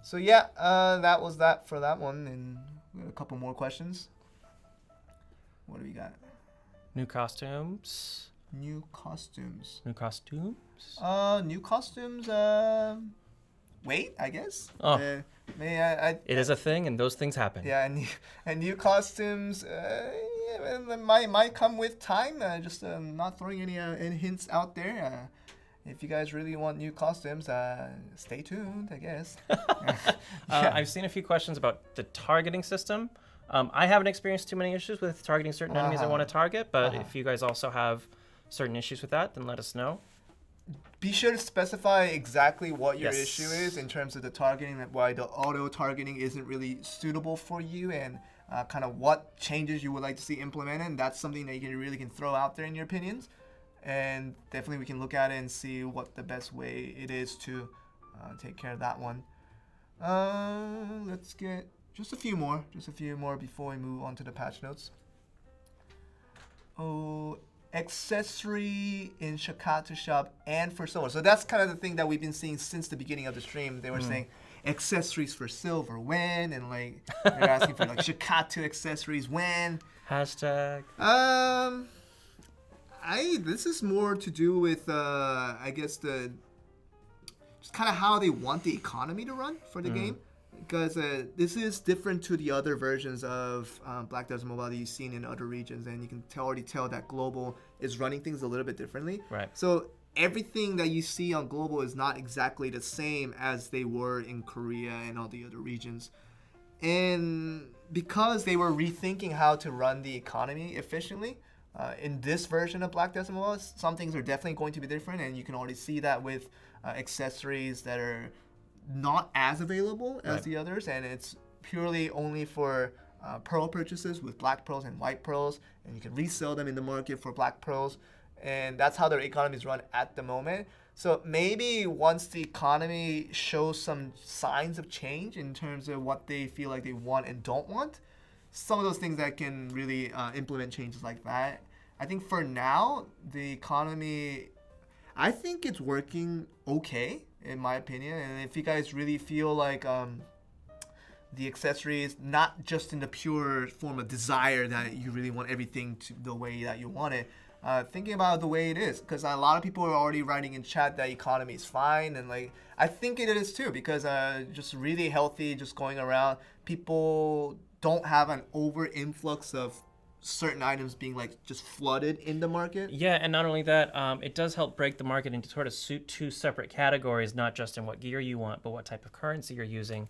So yeah, that was that for that one, and we have a couple more questions. What do we got? New costumes. New costumes. New costumes? New costumes. Wait, I guess. Oh. It is a thing, and those things happen. Yeah, and new costumes. Might come with time. Just not throwing any hints out there. If you guys really want new costumes, stay tuned, I guess. I've seen a few questions about the targeting system. I haven't experienced too many issues with targeting certain enemies I want to target, but if you guys also have certain issues with that, then let us know. Be sure to specify exactly what your issue is in terms of the targeting, why the auto targeting isn't really suitable for you, and kind of what changes you would like to see implemented. And that's something that you really can throw out there in your opinions. And definitely we can look at it and see what the best way it is to take care of that one. Let's get just a few more before we move on to the patch notes. Accessory in Shakatu shop and for silver. So that's kind of the thing that we've been seeing since the beginning of the stream. They were saying accessories for silver when, and like they're asking for like Shakatu accessories when. Hashtag. This is more to do with I guess just kind of how they want the economy to run for the game. Because this is different to the other versions of Black Desert Mobile that you've seen in other regions, and you can already tell that Global is running things a little bit differently. Right. So everything that you see on Global is not exactly the same as they were in Korea and all the other regions. And because they were rethinking how to run the economy efficiently, in this version of Black Desert Mobile, some things are definitely going to be different, and you can already see that with accessories that are not as available as the others, and it's purely only for pearl purchases with black pearls and white pearls, and you can resell them in the market for black pearls, and that's how their economy is run at the moment. So maybe once the economy shows some signs of change in terms of what they feel like they want and don't want, some of those things that can really implement changes like that, I think for now, the economy, I think it's working okay, in my opinion. And if you guys really feel like the accessories, not just in the pure form of desire that you really want everything to the way that you want it, thinking about the way it is, because a lot of people are already writing in chat that economy is fine, and like I think it is too, because just really healthy, just going around. People don't have an over influx of certain items being like just flooded in the market. Yeah, and not only that, it does help break the market into sort of two separate categories, not just in what gear you want, but what type of currency you're using.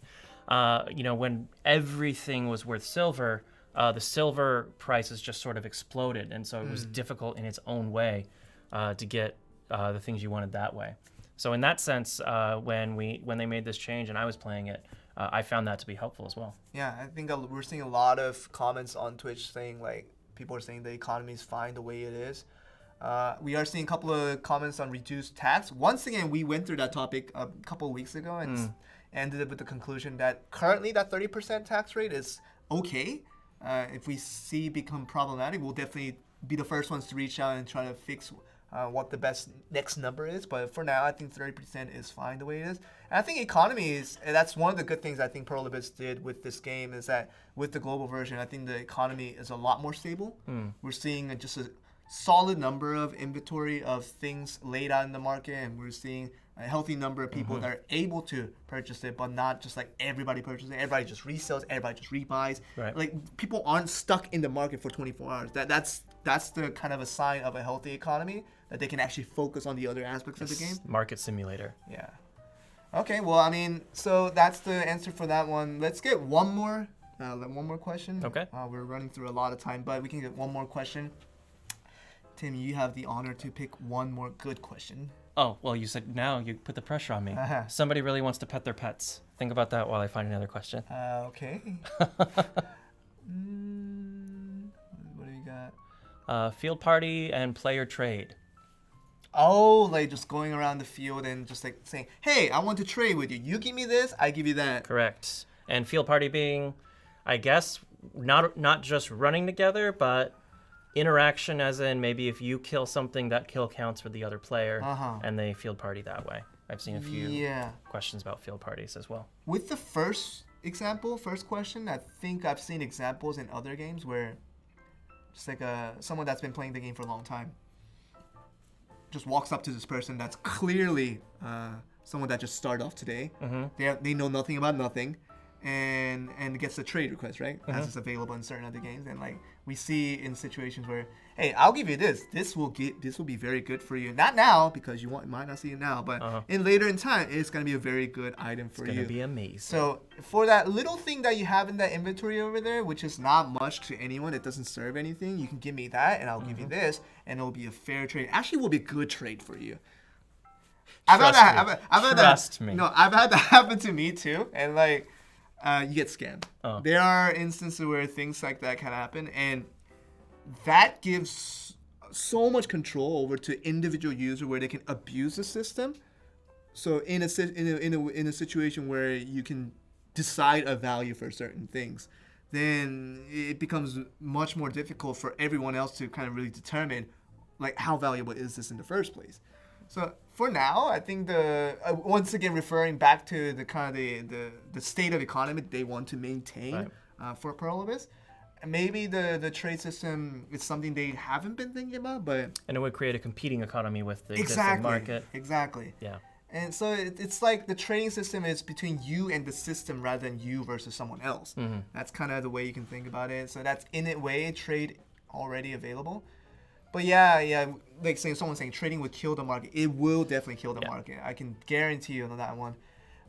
When everything was worth silver, the silver prices just sort of exploded, and so it was difficult in its own way to get the things you wanted that way. So in that sense, when they made this change and I was playing it, I found that to be helpful as well. Yeah, I think we're seeing a lot of comments on Twitch saying like people are saying the economy is fine the way it is. We are seeing a couple of comments on reduced tax. Once again, we went through that topic a couple of weeks ago and ended up with the conclusion that currently that 30% tax rate is okay. If we see it become problematic, we'll definitely be the first ones to reach out and try to fix what the best next number is. But for now, I think 30% is fine the way it is. And I think economy is, and that's one of the good things I think Pearl Abyss did with this game, is that with the global version, I think the economy is a lot more stable. We're seeing just a solid number of inventory of things laid out in the market, and we're seeing a healthy number of people that are able to purchase it, but not just like everybody purchasing. Everybody just resells, everybody just rebuys. Right. Like people aren't stuck in the market for 24 hours. That's the kind of a sign of a healthy economy, that they can actually focus on the other aspects of the game. Market simulator. Yeah. Okay, well, I mean, so that's the answer for that one. Let's get one more question. Okay. We're running through a lot of time, but we can get one more question. Tim, you have the honor to pick one more good question. Oh, well, you said now you put the pressure on me. Somebody really wants to pet their pets. Think about that while I find another question. Okay. What do you got? Field party and player trade. Oh, like just going around the field and just like saying, hey, I want to trade with you. You give me this, I give you that. Correct. And field party being, I guess, not just running together, but interaction, as in maybe if you kill something, that kill counts for the other player, and they field party that way. I've seen a few questions about field parties as well. With the first question, I think I've seen examples in other games where just like someone that's been playing the game for a long time just walks up to this person that's clearly someone that just started off today. They know nothing about nothing, and gets a trade request, right? As it's available in certain other games. And like we see in situations where, hey, I'll give you this. This will be very good for you. Not now, because you might not see it now, but later in time, it's gonna be a very good item for you. It's gonna be amazing. So for that little thing that you have in that inventory over there, which is not much to anyone, it doesn't serve anything, you can give me that, and I'll give you this, and it'll be a fair trade. Actually, will be a good trade for you. I've had that happen to me too, and like you get scammed. There are instances where things like that can happen, and that gives so much control over to individual user where they can abuse the system. So in a situation where you can decide a value for certain things, then it becomes much more difficult for everyone else to kind of really determine like how valuable is this in the first place. So for now, I think once again referring back to the kind of the state of economy they want to maintain for Pearl Abyss, maybe the trade system is something they haven't been thinking about, but and it would create a competing economy with the existing market. Exactly. Yeah. And so it's like the trading system is between you and the system rather than you versus someone else. That's kind of the way you can think about it. So that's in a way trade already available. But yeah, like someone saying trading would kill the market. It will definitely kill the market. I can guarantee you on that one.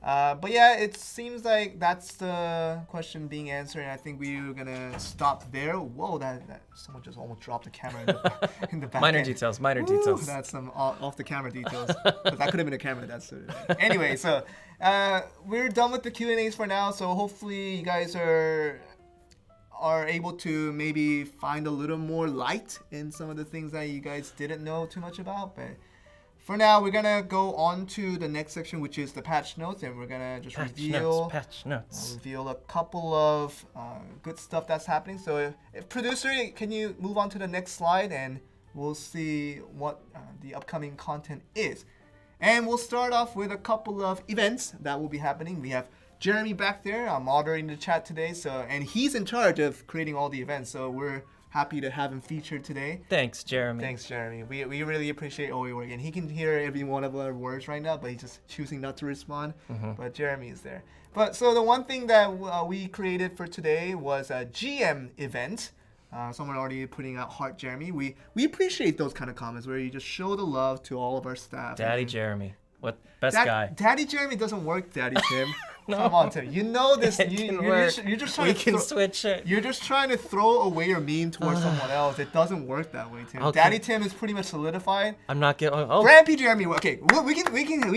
But yeah, it seems like that's the question being answered. And I think we're gonna stop there. Whoa, that someone just almost dropped the camera in the back. Minor details. That's some off the camera details. But that could have been a camera. Anyway. So we're done with the Q&As for now. So hopefully you guys are able to maybe find a little more light in some of the things that you guys didn't know too much about. But for now, we're going to go on to the next section, which is the patch notes, and we're going to just reveal a couple of good stuff that's happening. So if producer, can you move on to the next slide and we'll see what the upcoming content is. And we'll start off with a couple of events that will be happening. We have Jeremy back there. I'm moderating the chat today, and he's in charge of creating all the events. So we're happy to have him featured today. Thanks, Jeremy. Thanks, Jeremy. We really appreciate all your work. And he can hear every one of our words right now, but he's just choosing not to respond. But Jeremy is there. But so the one thing that we created for today was a GM event. Someone already putting out heart, Jeremy. We appreciate those kind of comments where you just show the love to all of our staff. Daddy Jeremy. What best guy? Daddy Jeremy doesn't work, Daddy Tim. No. Come on, Tim. You know this. You're just trying switch it. You're just trying to throw away your meme towards someone else. It doesn't work that way, Tim. Okay. Daddy Tim is pretty much solidified. I'm not getting. Grampy Jeremy. Okay, we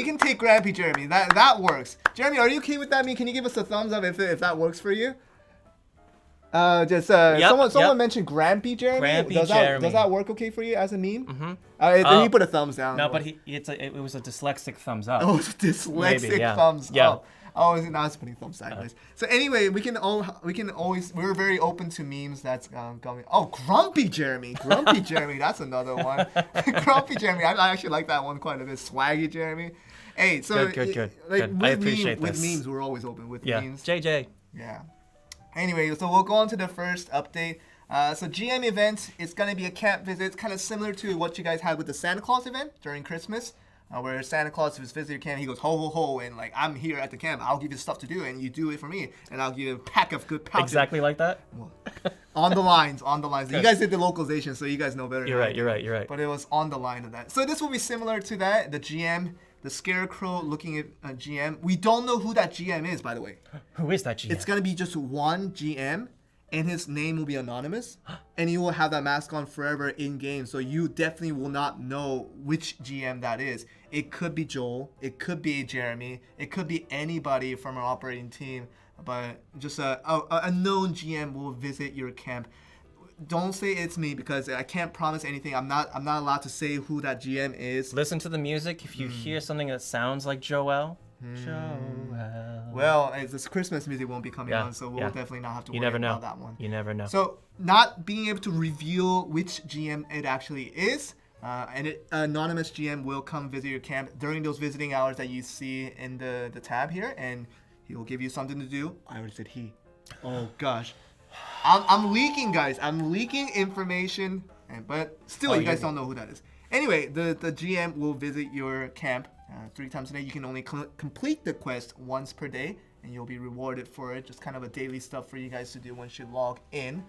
can take Grampy Jeremy. That works. Jeremy, are you okay with that meme? Can you give us a thumbs up if that works for you? Someone mentioned Grampy Jeremy. Does that work okay for you as a meme? Then he put a thumbs down. No, but it was a dyslexic thumbs up. Oh, it's a dyslexic thumbs up. Oh, is it not putting thumbs sideways? So anyway, we're very open to memes that's going. Oh, Grumpy Jeremy. Grumpy Jeremy, that's another one. Grumpy Jeremy, I actually like that one quite a bit. Swaggy Jeremy. Hey, so good. I appreciate this. With memes, we're always open with memes. JJ. Yeah. Anyway, so we'll go on to the first update. So GM event, it's going to be a camp visit. It's kind of similar to what you guys had with the Santa Claus event during Christmas, where Santa Claus was visiting your camp. He goes, ho, ho, ho, and like, I'm here at the camp. I'll give you stuff to do, and you do it for me, and I'll give you a pack of good pouches. Exactly like that? Well, on the lines. You guys did the localization, so you guys know better. You're right. But it was on the line of that. So this will be similar to that, the GM. The Scarecrow looking at a GM. We don't know who that GM is, by the way. Who is that GM? It's going to be just one GM, and his name will be anonymous, and he will have that mask on forever in-game, so you definitely will not know which GM that is. It could be Joel, it could be Jeremy, it could be anybody from our operating team, but just a known GM will visit your camp. Don't say it's me because I can't promise anything. I'm not allowed to say who that GM is. Listen to the music. If you hear something that sounds like Joel. Joel. Well, this Christmas music won't be coming on, so we'll definitely not have to worry about that one. You never know. So not being able to reveal which GM it actually is, an anonymous GM will come visit your camp during those visiting hours that you see in the tab here, and he will give you something to do. I already said he. Oh gosh. I'm leaking, guys. I'm leaking information, but still, you guys don't know who that is. Anyway, the GM will visit your camp 3 times a day. You can only complete the quest once per day, and you'll be rewarded for it. Just kind of a daily stuff for you guys to do once you log in.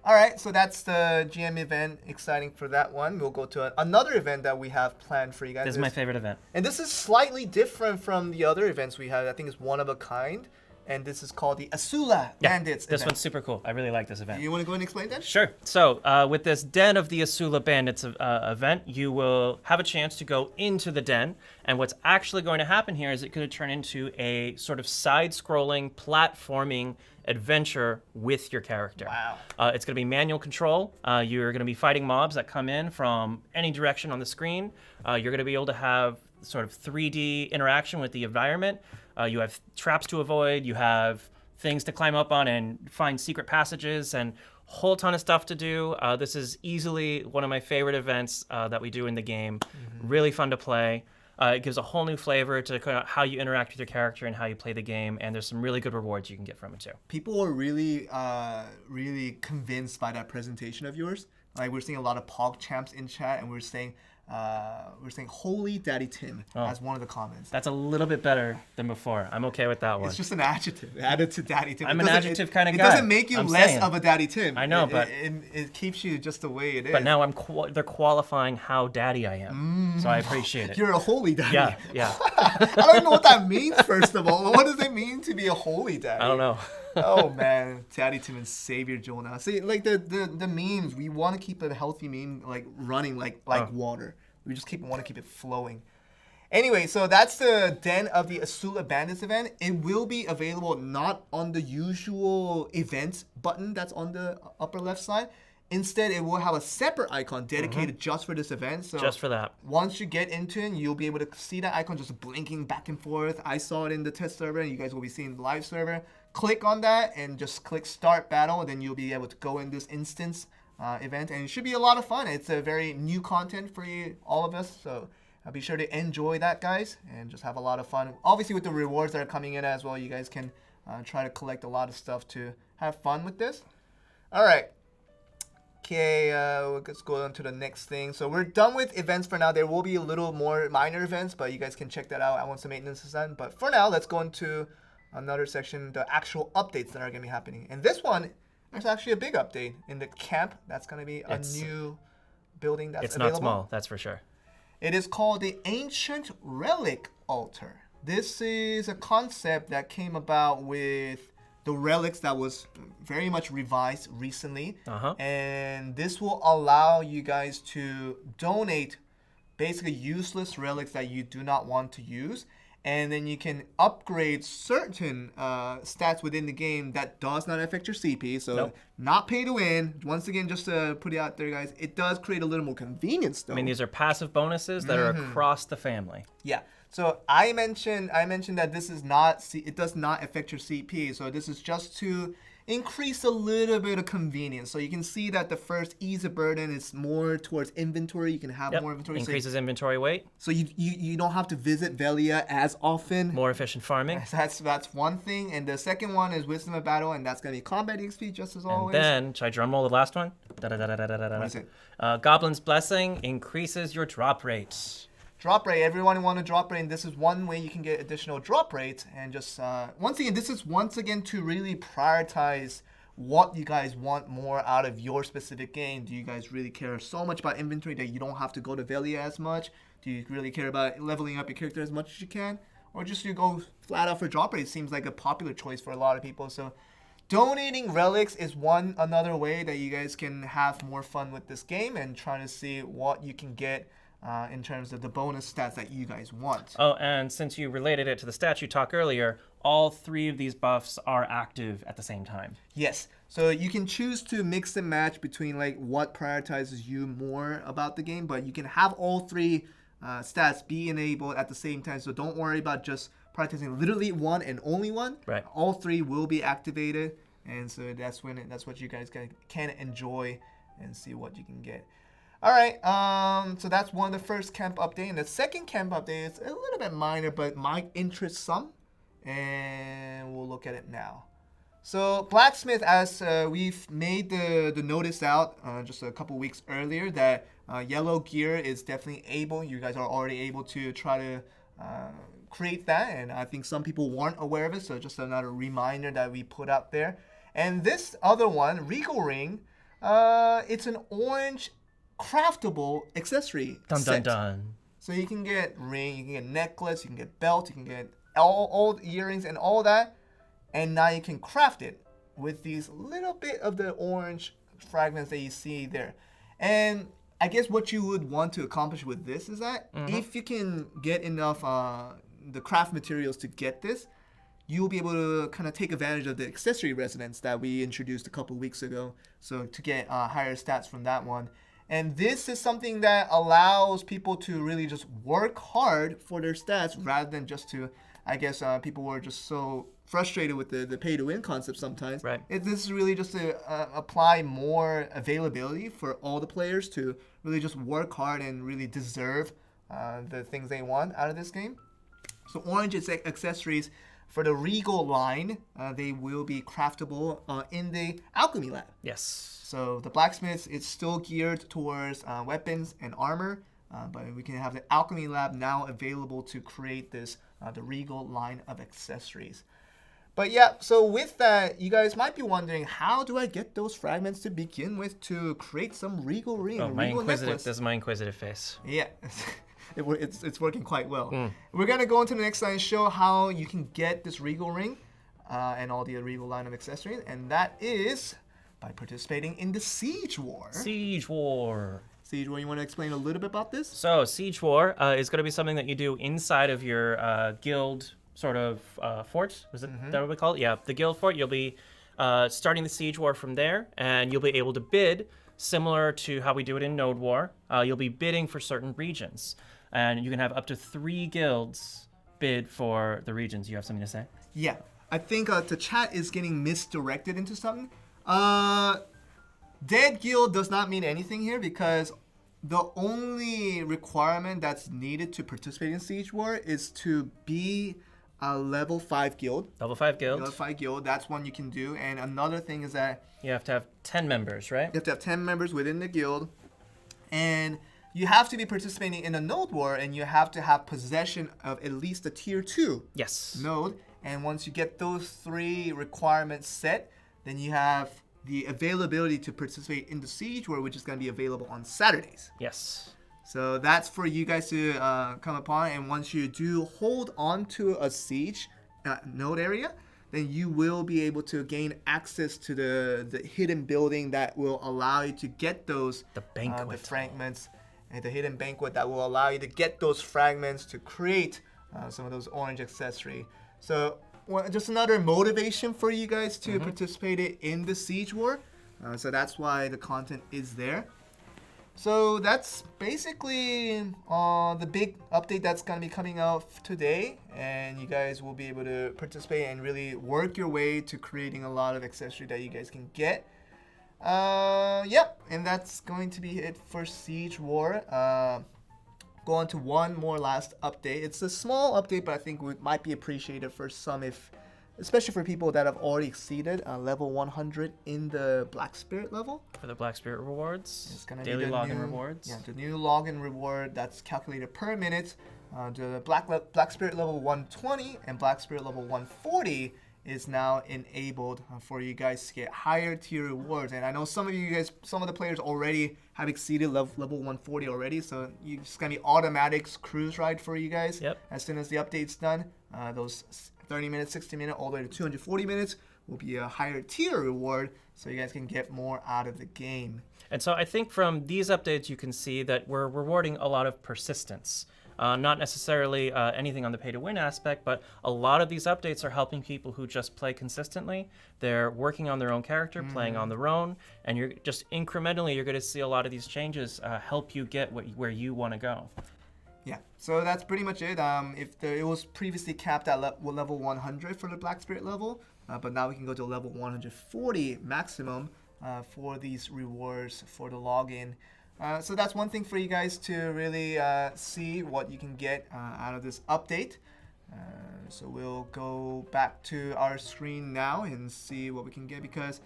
All right, so that's the GM event. Exciting for that one. We'll go to another event that we have planned for you guys. This is my favorite event. And this is slightly different from the other events we had. I think it's one of a kind. And this is called the Asula Bandits This event. one's super cool. I really like this event. You want to go and explain that? Sure. So with this Den of the Asula Bandits event, you will have a chance to go into the den. And what's actually going to happen here is it could turn into a sort of side-scrolling, platforming adventure with your character. Wow. It's going to be manual control. You're going to be fighting mobs that come in from any direction on the screen. You're going to be able to have sort of 3D interaction with the environment. You have traps to avoid, you have things to climb up on and find secret passages, and a whole ton of stuff to do. This is easily one of my favorite events that we do in the game. Really fun to play. It gives a whole new flavor to kind of how you interact with your character and how you play the game, and there's some really good rewards you can get from it too. People are really convinced by that presentation of yours. Like, we're seeing a lot of Pog champs in chat, and we're saying Holy Daddy Tim as one of the comments. That's a little bit better than before. I'm okay with that one. It's just an adjective added to Daddy Tim. I'm an adjective kind of guy. It doesn't make you less of a Daddy Tim. I know, but it keeps you just the way it is. But now they're qualifying how daddy I am, so I appreciate it. You're a holy daddy. Yeah. I don't even know what that means. First of all, what does it mean to be a holy daddy? I don't know. Oh man, Daddy Tim and Savior Joel now. See, like the memes, we want to keep a healthy meme like running like water. We just want to keep it flowing. Anyway, so that's the Den of the Asula Bandits event. It will be available not on the usual events button that's on the upper left side. Instead, it will have a separate icon dedicated just for this event. So just for that. Once you get into it, you'll be able to see that icon just blinking back and forth. I saw it in the test server, and you guys will be seeing the live server. Click on that and just click Start Battle, and then you'll be able to go in this instance event, and it should be a lot of fun. It's a very new content for all of us, so be sure to enjoy that, guys, and just have a lot of fun. Obviously, with the rewards that are coming in as well, you guys can try to collect a lot of stuff to have fun with this. All right. Okay, let's go on to the next thing. So we're done with events for now. There will be a little more minor events, but you guys can check that out once the maintenance is done. But for now, let's go into another section, the actual updates that are going to be happening. And this one is actually a big update in the camp. That's going to be a new building that's available. It's not small, that's for sure. It is called the Ancient Relic Altar. This is a concept that came about with the relics that was very much revised recently. And this will allow you guys to donate basically useless relics that you do not want to use. And then you can upgrade certain stats within the game that does not affect your CP. So not pay to win. Once again, just to put it out there, guys, it does create a little more convenience, though. I mean, these are passive bonuses that are across the family. Yeah. So I mentioned that this is not, it does not affect your CP. So this is just to increase a little bit of convenience. So you can see that the first ease of burden is more towards inventory. You can have more inventory. Increases inventory weight. So you don't have to visit Velia as often. More efficient farming. That's one thing. And the second one is Wisdom of Battle, and that's going to be combat XP just as always. And then, should I drum roll the last one? What is it? Goblin's Blessing increases your drop rate. Drop rate, everyone want a drop rate, and this is one way you can get additional drop rates. And just once again, this is to really prioritize what you guys want more out of your specific game. Do you guys really care so much about inventory that you don't have to go to Velia as much? Do you really care about leveling up your character as much as you can? Or just you go flat out for drop rate? Seems like a popular choice for a lot of people. So donating relics is another way that you guys can have more fun with this game and trying to see what you can get in terms of the bonus stats that you guys want. Oh, and since you related it to the statue talk earlier, all three of these buffs are active at the same time. Yes. So you can choose to mix and match between like what prioritizes you more about the game, but you can have all three stats be enabled at the same time. So don't worry about just prioritizing literally one and only one. Right. All three will be activated, and so that's what you guys can enjoy and see what you can get. All right, so that's one of the first camp update. And the second camp update is a little bit minor, but might interest some. And we'll look at it now. So Blacksmith, as we've made the notice out just a couple weeks earlier, that yellow gear is definitely able. You guys are already able to try to create that. And I think some people weren't aware of it. So just another reminder that we put out there. And this other one, Regal Ring, it's an orange craftable accessory set. So you can get ring, you can get necklace, you can get belt, you can get all the earrings and all that, and now you can craft it with these little bit of the orange fragments that you see there. And I guess what you would want to accomplish with this is that if you can get enough the craft materials to get this, you'll be able to kind of take advantage of the accessory resonance that we introduced a couple weeks ago. So to get higher stats from that one. And this is something that allows people to really just work hard for their stats rather than just to, I guess people were just so frustrated with the pay-to-win concept sometimes. Right. This is really just to apply more availability for all the players to really just work hard and really deserve the things they want out of this game. So orange accessories for the Regal line, they will be craftable in the Alchemy Lab. Yes. So the Blacksmiths, it's still geared towards weapons and armor, but we can have the Alchemy Lab now available to create this, the Regal line of accessories. But yeah, so with that, you guys might be wondering, how do I get those fragments to begin with to create some Regal ring, Regal necklace? This is my inquisitive face. Yeah. It's working quite well. We're going to go into the next slide and show how you can get this Regal ring and all the Regal line of accessories, and that is by participating in the Siege War. Siege War. Siege War, you want to explain a little bit about this? So Siege War is going to be something that you do inside of your guild sort of fort. Is it that what we call it? Yeah, the guild fort. You'll be starting the Siege War from there, and you'll be able to bid similar to how we do it in Node War. You'll be bidding for certain regions. And you can have up to 3 guilds bid for the regions. You have something to say? Yeah. I think the chat is getting misdirected into something. Dead guild does not mean anything here because the only requirement that's needed to participate in Siege War is to be a level 5 guild. Level 5 guild. Level 5 guild, that's one you can do. And another thing is that You have to have 10 members, right? you have to have 10 members within the guild. And you have to be participating in a node war, and you have to have possession of at least a tier 2 Yes. node. And once you get those 3 requirements set, then you have the availability to participate in the Siege War, which is going to be available on Saturdays. Yes. So that's for you guys to come upon. And once you do hold on to a Siege node area, then you will be able to gain access to the hidden building that will allow you to get those The banquet. the fragments, and the hidden banquet that will allow you to get those fragments to create some of those orange accessory. So just another motivation for you guys to participate in the Siege War. So that's why the content is there. So that's basically the big update that's going to be coming out today, and you guys will be able to participate and really work your way to creating a lot of accessory that you guys can get. Yep, and that's going to be it for Siege War. Go on to one more last update. It's a small update, but I think it might be appreciated for some, especially for people that have already exceeded level 100 in the Black Spirit level. For the Black Spirit rewards. It's gonna Daily be the login new, rewards. Yeah, the new login reward that's calculated per minute. The Black Spirit level 120 and Black Spirit level 140 is now enabled for you guys to get higher tier rewards. And I know some of the players already have exceeded level 140 already, so it's gonna be automatic cruise ride for you guys. Yep. As soon as the update's done, those 30 minutes, 60 minutes, all the way to 240 minutes will be a higher tier reward, so you guys can get more out of the game. And so I think from these updates, you can see that we're rewarding a lot of persistence. Not necessarily anything on the pay-to-win aspect, but a lot of these updates are helping people who just play consistently. They're working on their own character, playing on their own, and you're just incrementally, you're going to see a lot of these changes help you get where you want to go. Yeah, so that's pretty much it. It was previously capped at level 100 for the Black Spirit level, but now we can go to level 140 maximum for these rewards for the login. So that's one thing for you guys to really see what you can get out of this update. So we'll go back to our screen now and see what we can get, because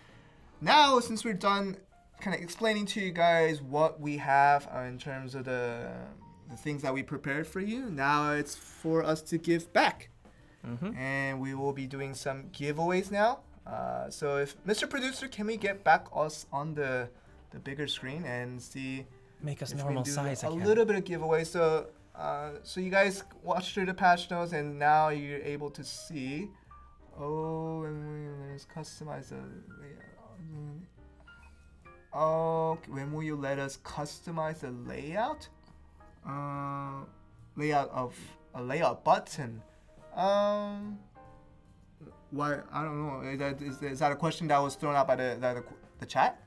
now, since we're done kind of explaining to you guys what we have in terms of the things that we prepared for you, now it's for us to give back. And we will be doing some giveaways now. So if Mr. Producer, can we get back us on the bigger screen and see, Make us if we normal do size a again. little bit of giveaway. So so you guys watched through the patch notes, and now you're able to see. Oh, and let's customize the layout. Oh, when will you let us customize the layout? Layout of a layout button. Why? I don't know. Is that a question that was thrown out by the chat?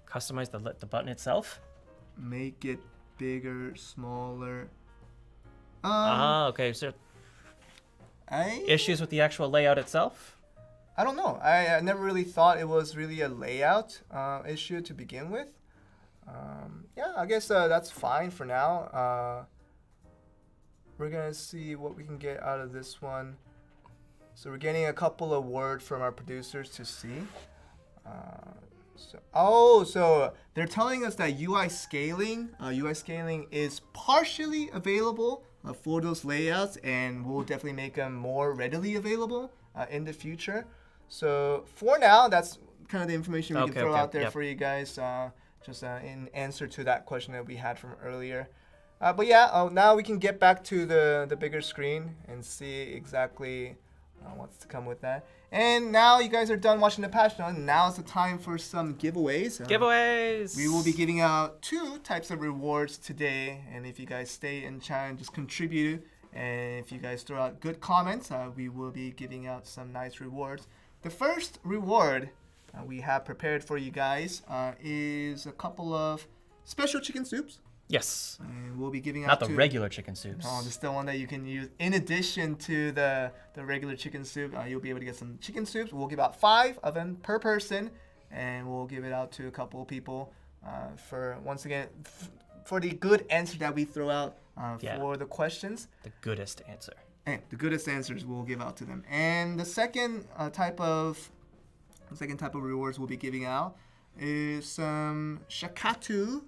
Customize the button itself? Make it bigger, smaller. Okay. So I issues with the actual layout itself? I don't know. I never really thought it was really a layout issue to begin with. Yeah, I guess that's fine for now. We're gonna see what we can get out of this one. So we're getting a couple of words from our producers to see. So they're telling us that UI scaling is partially available for those layouts, and we'll definitely make them more readily available in the future. So for now, that's kind of the information we can throw out there for you guys, just in answer to that question that we had from earlier. But yeah, now we can get back to the bigger screen and see exactly what's to come with that. And now you guys are done watching the patch note, and now it's the time for some giveaways. Giveaways! We will be giving out 2 types of rewards today, and if you guys stay in chat and just contribute, and if you guys throw out good comments, we will be giving out some nice rewards. The first reward we have prepared for you guys is a couple of special chicken soups. Yes. And we'll be giving Not out the to... regular chicken soups. Oh, this is the one that you can use in addition to the regular chicken soup. You'll be able to get some chicken soups. We'll give out 5 of them per person, and we'll give it out to a couple of people for, once again, for the good answer that we throw out for the questions. The goodest answer. And the goodest answers we'll give out to them. And the second type of rewards we'll be giving out is some Shakatu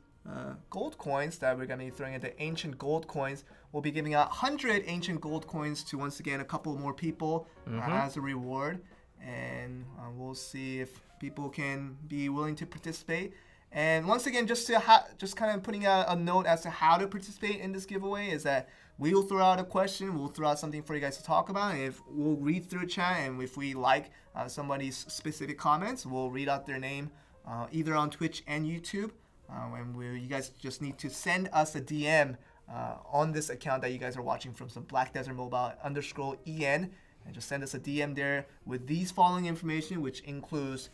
gold coins that we're going to be throwing at the ancient gold coins. We'll be giving out 100 ancient gold coins to, once again, a couple more people as a reward. And we'll see if people can be willing to participate. And once again, just kind of putting a note as to how to participate in this giveaway is that we will throw out a question, we'll throw out something for you guys to talk about, and if we'll read through chat, and if we like somebody's specific comments, we'll read out their name either on Twitch and YouTube. And you guys just need to send us a DM on this account that you guys are watching from, some Black Desert Mobile _EN, and just send us a DM there with these following information, which includes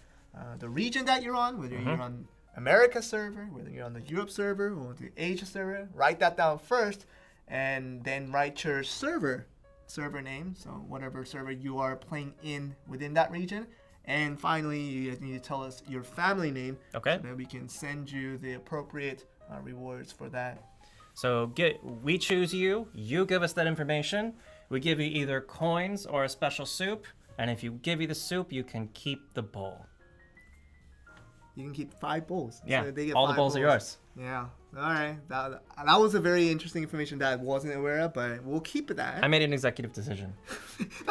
the region that you're on, whether you're on America server, whether you're on the Europe server or the Asia server. Write that down first, and then write your server name, so whatever server you are playing in within that region. And finally, you need to tell us your family name, so that we can send you the appropriate rewards for that. So we choose you, you give us that information, we give you either coins or a special soup, and if you give you the soup, you can keep the bowl. You can keep 5 bowls. Yeah, so they get all 5 the bowls are yours. Yeah. All right. That was a very interesting information that I wasn't aware of, but we'll keep that. I made an executive decision.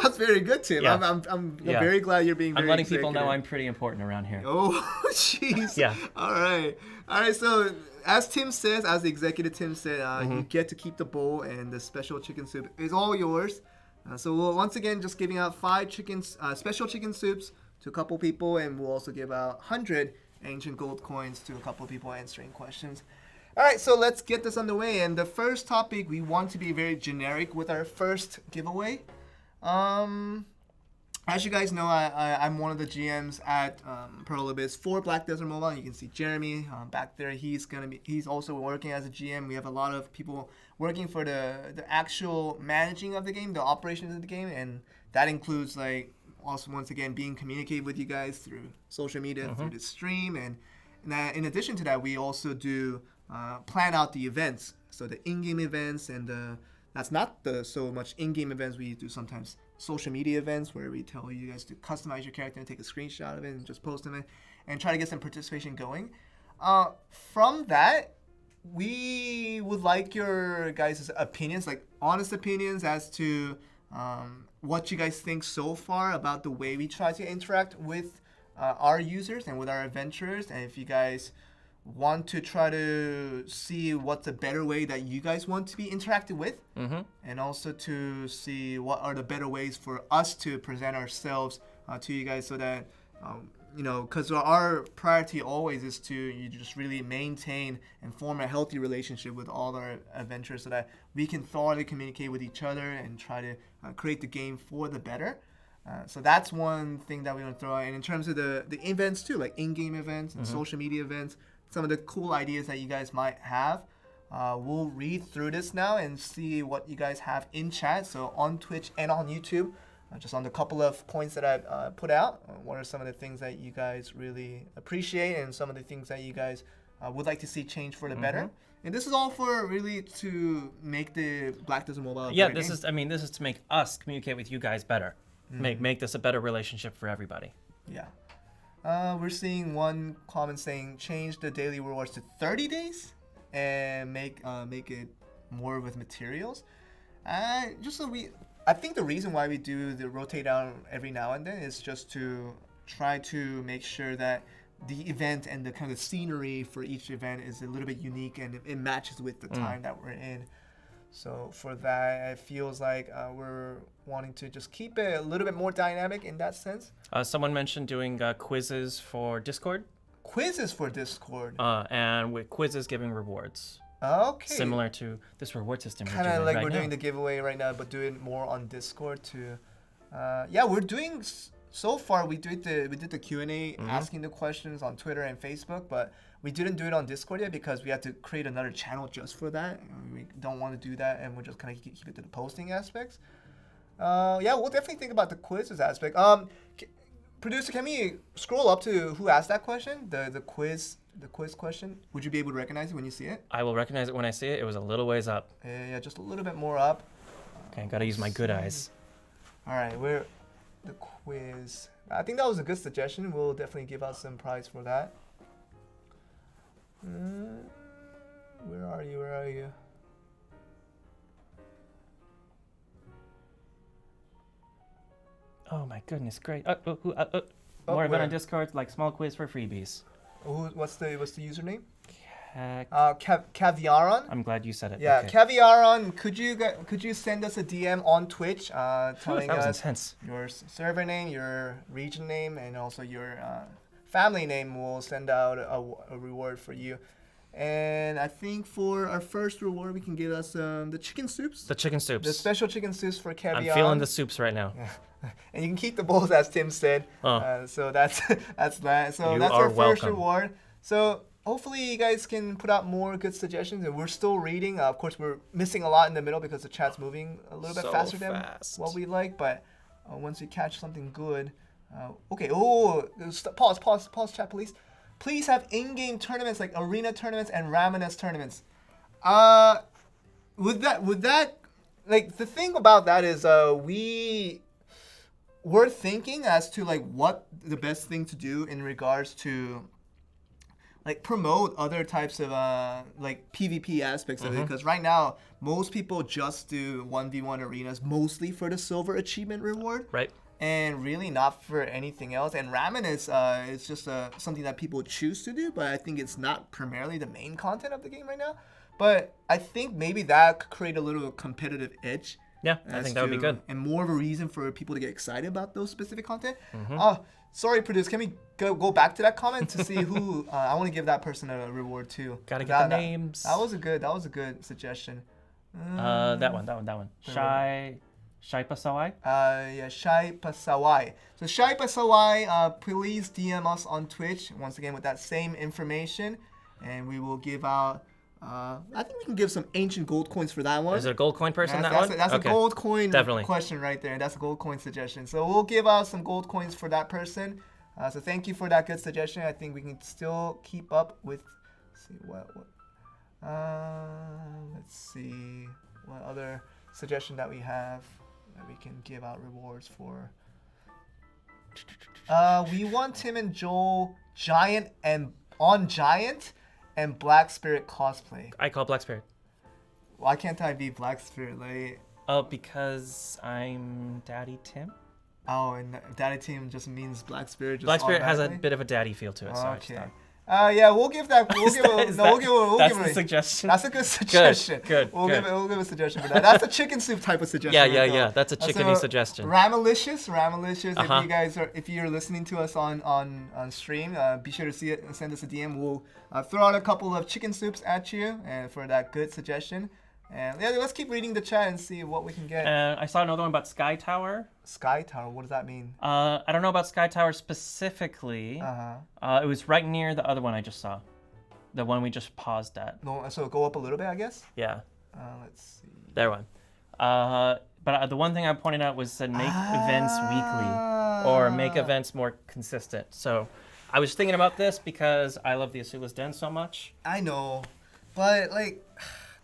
That's very good, Tim. Yeah. I'm very glad you're being very I'm letting executive. people know I'm pretty important around here. Oh, jeez. Yeah. All right. So as Tim says, as the executive Tim said, you get to keep the bowl, and the special chicken soup is all yours. So we'll once again just giving out 5 special chicken soups to a couple people, and we'll also give out 100 ancient gold coins to a couple of people answering questions. All right, so let's get this underway. And the first topic, we want to be very generic with our first giveaway. As you guys know, I'm one of the GMs at Pearl Abyss for Black Desert Mobile. You can see Jeremy back there. He's also working as a GM. We have a lot of people working for the actual managing of the game, the operations of the game, and that includes like also once again being communicated with you guys through social media, through the stream, and in addition to that, we also do plan out the events. So the in-game events, and that's not the so much in-game events. We do sometimes social media events where we tell you guys to customize your character and take a screenshot of it and just post them in and try to get some participation going. From that, we would like your guys' opinions, like honest opinions as to what you guys think so far about the way we try to interact with our users and with our adventurers, and if you guys want to try to see what's a better way that you guys want to be interacted with, and also to see what are the better ways for us to present ourselves to you guys, so that because our priority always is to you just really maintain and form a healthy relationship with all our adventurers, so that we can thoroughly communicate with each other and try to create the game for the better. So that's one thing that we want to throw out. And in terms of the events too, like in-game events and social media events, some of the cool ideas that you guys might have, we'll read through this now and see what you guys have in chat. So on Twitch and on YouTube, just on the couple of points that I put out, what are some of the things that you guys really appreciate and some of the things that you guys would like to see change for the better. And this is all for really to make the Black Desert Mobile. Yeah, this is to make us communicate with you guys better. Make this a better relationship for everybody. Yeah. We're seeing one comment saying change the daily rewards to 30 days and make it more with materials. Just so I think the reason why we do the rotate down every now and then is just to try to make sure that the event and the kind of scenery for each event is a little bit unique and it matches with the time that we're in. So for that, it feels like we're wanting to just keep it a little bit more dynamic in that sense. Someone mentioned doing quizzes for Discord. Quizzes for Discord. And with quizzes giving rewards. Okay. Similar to this reward system. Kind of like we're doing the giveaway right now, but doing more on Discord too. Yeah, we're doing so far we did the Q&A asking the questions on Twitter and Facebook, but we didn't do it on Discord yet because we had to create another channel just for that. We don't want to do that, and we're just kind of keep it to the posting aspects. Yeah, we'll definitely think about the quizzes aspect. Producer, can we scroll up to who asked that question? The quiz question. Would you be able to recognize it when you see it? I will recognize it when I see it. It was a little ways up. Yeah, just a little bit more up. Okay, gotta use my good eyes. All right, where the quiz? I think that was a good suggestion. We'll definitely give out some prize for that. Where are you? Where are you? Oh my goodness, great. More of it on Discord, like small quiz for freebies. What's the username? Heck. Caviaron. I'm glad you said it. Yeah, okay. Caviaron. Could you send us a DM on Twitch, telling that was us intense. your server name, your region name, and also your family name? We'll send out a reward for you. And I think for our first reward, we can give us the chicken soups. The chicken soups. The special chicken soups for Caviaron. I'm feeling the soups right now. And you can keep the bowls, as Tim said. So that's that. So You that's are our first welcome. reward. So hopefully you guys can put out more good suggestions. And we're still reading. Of course, we're missing a lot in the middle because the chat's moving a little bit So faster fast. than what we like. But once we catch something good, okay. Oh, pause, chat, please. Please have in-game tournaments like arena tournaments and Ramanas tournaments. With that, like the thing about that is we're thinking as to like what the best thing to do in regards to like promote other types of like PvP aspects of it, because right now most people just do 1v1 arenas mostly for the silver achievement reward. Right. And really not for anything else. And ramen is just something that people choose to do, but I think it's not primarily the main content of the game right now. But I think maybe that could create a little competitive edge. Yeah, I think that would be good. And more of a reason for people to get excited about those specific content. Sorry, producer, can we go back to that comment to see who? I want to give that person a reward too. Gotta get the names. That was a good suggestion. That one. Shai Pasawai? Yeah, Shai Pasawai. So Shai Pasawai, please DM us on Twitch once again with that same information, and we will give out. I think we can give some ancient gold coins for that one. Is it a gold coin person? That's Okay. a gold coin Definitely. question right there. That's a gold coin suggestion. So we'll give out some gold coins for that person. So thank you for that good suggestion. I think we can still keep up with. Let's see what. Let's see what other suggestion that we have that we can give out rewards for. We want Tim and Joel Giant and Black Spirit cosplay. I call Black Spirit. Why can't I be Black Spirit? Like, Oh, because I'm Daddy Tim. oh, and Daddy Tim just means Black Spirit. Just Black Spirit has a automatically? bit of a daddy feel to it, so I just Okay. thought. Yeah, we'll give that. We'll give That's it the a- suggestion. That's a good suggestion. good, We'll good. give a suggestion for that. That's a chicken soup type of suggestion. Yeah. That's a That's chickeny suggestion. Ramalicious. Uh-huh. If you're listening to us on stream, be sure to see it and send us a DM. We'll throw out a couple of chicken soups at you and for that good suggestion. And yeah, let's keep reading the chat and see what we can get. I saw another one about Sky Tower. Sky Tower. What does that mean? I don't know about Sky Tower specifically. It was right near the other one I just saw. The one we just paused at. No, so go up a little bit, I guess. Yeah. Let's see. There one. But the one thing I pointed out was to make events weekly or make events more consistent. So I was thinking about this because I love the Asula's Den so much. I know, but like,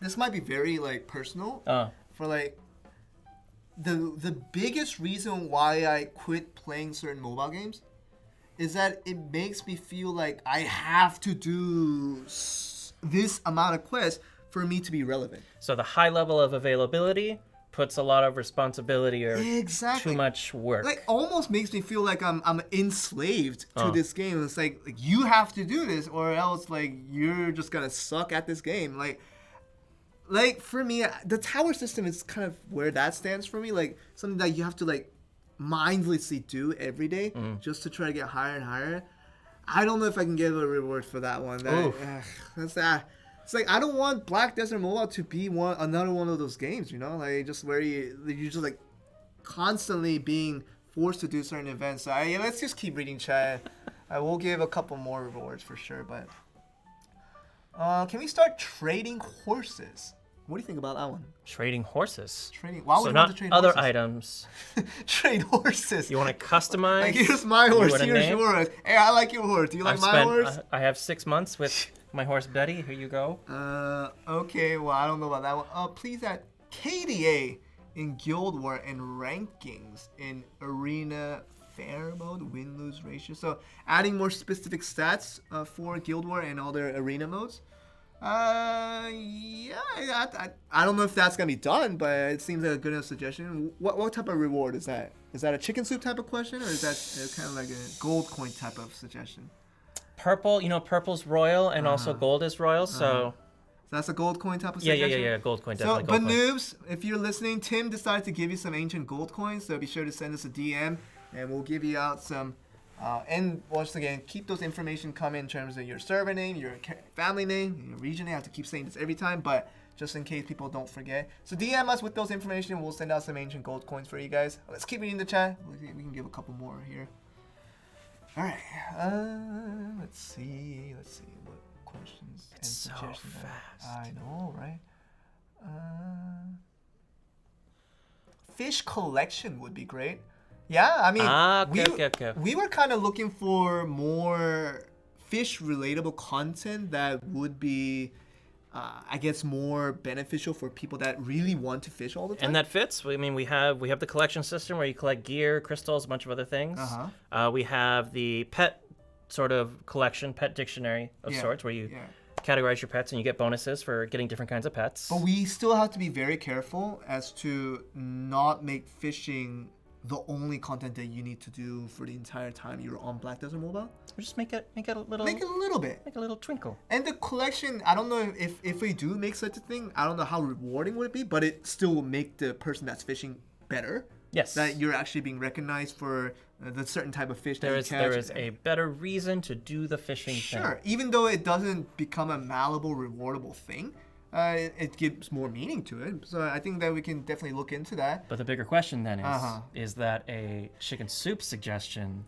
this might be very like personal. For like, the biggest reason why I quit playing certain mobile games is that it makes me feel like I have to do this amount of quests for me to be relevant. So the high level of availability puts a lot of responsibility or Exactly. too much work. Like almost makes me feel like I'm enslaved to this game. It's like you have to do this or else like you're just gonna suck at this game. Like for me, the tower system is kind of where that stands for me. Like something that you have to like mindlessly do every day just to try to get higher and higher. I don't know if I can give a reward for that one. That's that. It's like I don't want Black Desert Mobile to be another one of those games, you know, like just where you're just like constantly being forced to do certain events. So yeah, let's just keep reading chat. I will give a couple more rewards for sure, but can we start trading horses? What do you think about that one? Trading horses. Trading. Why would So you want not to trade other horses? items. Trade horses. You want to customize? Like, here's my You horse. want a Here's name? yours. Hey, I like your horse. Do you like I've my spent. horse? I have 6 months with my horse Betty. Here you go. Okay. Well, I don't know about that one. Please add KDA in Guild War and rankings in Arena Fair mode, win-lose ratio. So adding more specific stats for Guild War and all their arena modes. Yeah, I don't know if that's gonna be done, but it seems like a good enough suggestion. What type of reward is that? Is that a chicken soup type of question, or is that kind of like a gold coin type of suggestion? Purple, purple's royal and also gold is royal. So So that's a gold coin type of yeah, suggestion. gold coin So, definitely. but Gold coin. noobs, if you're listening, Tim decided to give you some ancient gold coins, so be sure to send us a DM, and we'll give you out some. And once again, keep those information coming in terms of your server name, your family name, your region name. I have to keep saying this every time, but just in case people don't forget. So DM us with those information. We'll send out some ancient gold coins for you guys. Let's keep reading the chat. We can give a couple more here. All right. Let's see what questions and It's so suggestions. fast. I know, right? Fish collection would be great. Yeah, I mean, okay. we were kind of looking for more fish relatable content that would be, I guess, more beneficial for people that really want to fish all the time. And that fits. I mean, we have the collection system where you collect gear, crystals, a bunch of other things. We have the pet sort of collection, pet dictionary of sorts, where you categorize your pets and you get bonuses for getting different kinds of pets. But we still have to be very careful as to not make fishing the only content that you need to do for the entire time you're on Black Desert Mobile. We just make it a little. Make it a little bit. Make a little twinkle. And the collection, I don't know if we do make such a thing, I don't know how rewarding would it be, but it still will make the person that's fishing better. Yes. That you're actually being recognized for the certain type of fish that There you is catch. there is a better reason to do the fishing thing. Sure. Even though it doesn't become a malleable, rewardable thing, it gives more meaning to it. So I think that we can definitely look into that. But the bigger question then is that a chicken soup suggestion?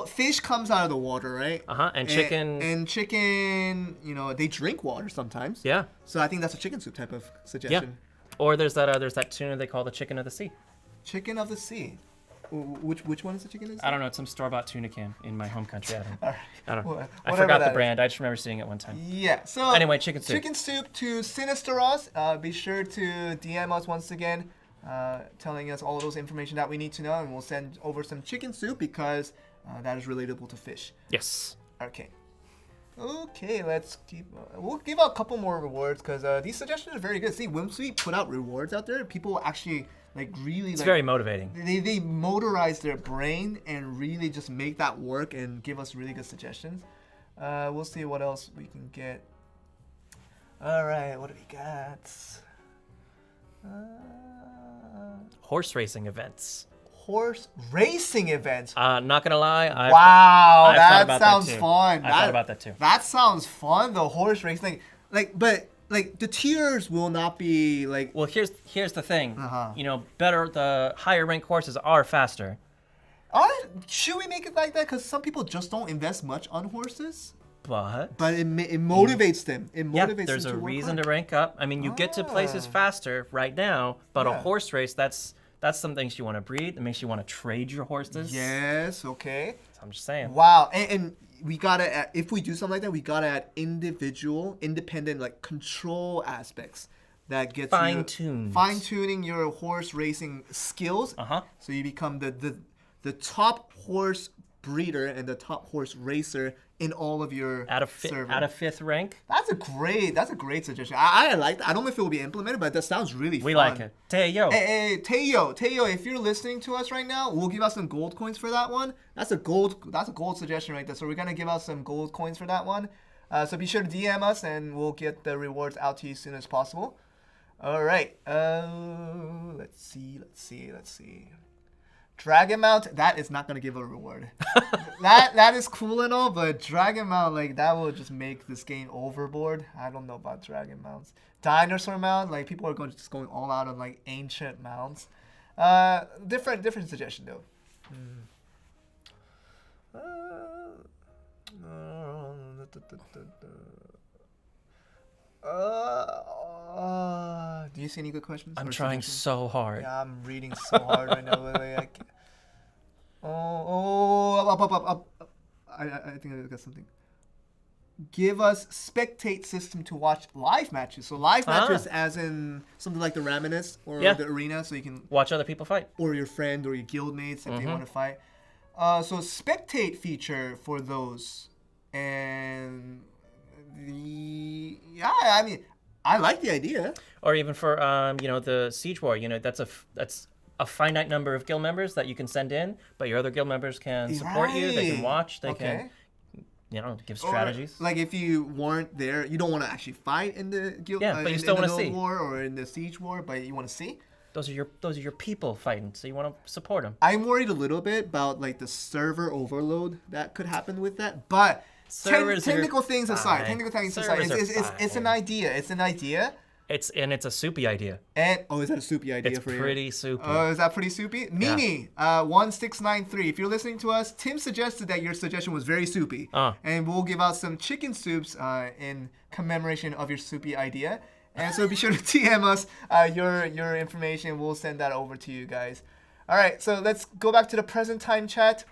Fish comes out of the water, right? And chicken. And chicken, they drink water sometimes. Yeah. So I think that's a chicken soup type of suggestion. Or there's that tuna they call the chicken of the sea. Chicken of the sea. Which one is the chicken of the sea? I don't know. It's some store-bought tuna can in my home country. I don't know. I Whatever forgot that the is. brand. I just remember seeing it one time. Yeah. So Anyway, chicken soup. Chicken soup to Sinisteros. Be sure to DM us once again, telling us all those information that we need to know, and we'll send over some chicken soup because that is relatable to fish. Yes. Okay. Let's keep. We'll give out a couple more rewards because these suggestions are very good. See, once we put out rewards out there, people actually really. It's very motivating. They motorize their brain and really just make that work and give us really good suggestions. We'll see what else we can get. All right, what do we got? Horse racing events. Horse racing events. Not gonna lie. Wow, I've thought that about sounds that too. fun. I thought about that too. That sounds fun. The horse racing, but the tiers will not be like. Well, here's the thing. Uh-huh. The higher ranked horses are faster. Should we make it like that? Because some people just don't invest much on horses. But it motivates them. It yeah, motivates there's them a to work reason hard. to rank up. I mean, you get to places faster right now, but a Yeah. horse race, that's some things you want to breed. That makes you want to trade your horses. Yes. Okay. So I'm just saying. Wow. And we gotta if we do something like that, we gotta add independent control aspects that gets fine tuning your horse racing skills. So you become the top horse breeder and the top horse racer in all of your server. At a fifth rank. That's a great suggestion. I like that. I don't know if it will be implemented, but that sounds really fun. We like it. Teo. Hey, Teo, if you're listening to us right now, we'll give out some gold coins for that one. That's a gold suggestion right there. So we're gonna give out some gold coins for that one. So be sure to DM us, and we'll get the rewards out to you as soon as possible. All right. Let's see. Dragon Mount, that is not gonna give a reward. that is cool and all, but Dragon Mount, that will just make this game overboard. I don't know about Dragon Mounts. Dinosaur Mount, people are just going all out on ancient mounts. Different suggestion though. Do you see any good questions? I'm or trying suggestions? so hard. Yeah, I'm reading so hard right now. Up. I think I got something. Give us spectate system to watch live matches. So live matches as in something like the Raminas or the arena, so you can Watch other people fight. or your friend or your guildmates if they want to fight. So spectate feature for those, and I mean, I like the idea. Or even for the Siege War, that's a finite number of guild members that you can send in, but your other guild members can support you. They can watch. They can give strategies. Or, like if you weren't there, you don't want to actually fight in the guild. But you still want to see war or in the Siege War, but you want to see. Those are your people fighting, so you want to support them. I'm worried a little bit about like the server overload that could happen with that, but technical things aside, it's an idea. It's an idea. It's a soupy idea. And is that a soupy idea for you? It's pretty soupy. Oh, is that pretty soupy? Mimi, 1693. If you're listening to us, Tim suggested that your suggestion was very soupy, and we'll give out some chicken soups in commemoration of your soupy idea. And so be sure to TM us your information. We'll send that over to you guys. All right, so let's go back to the present time chat.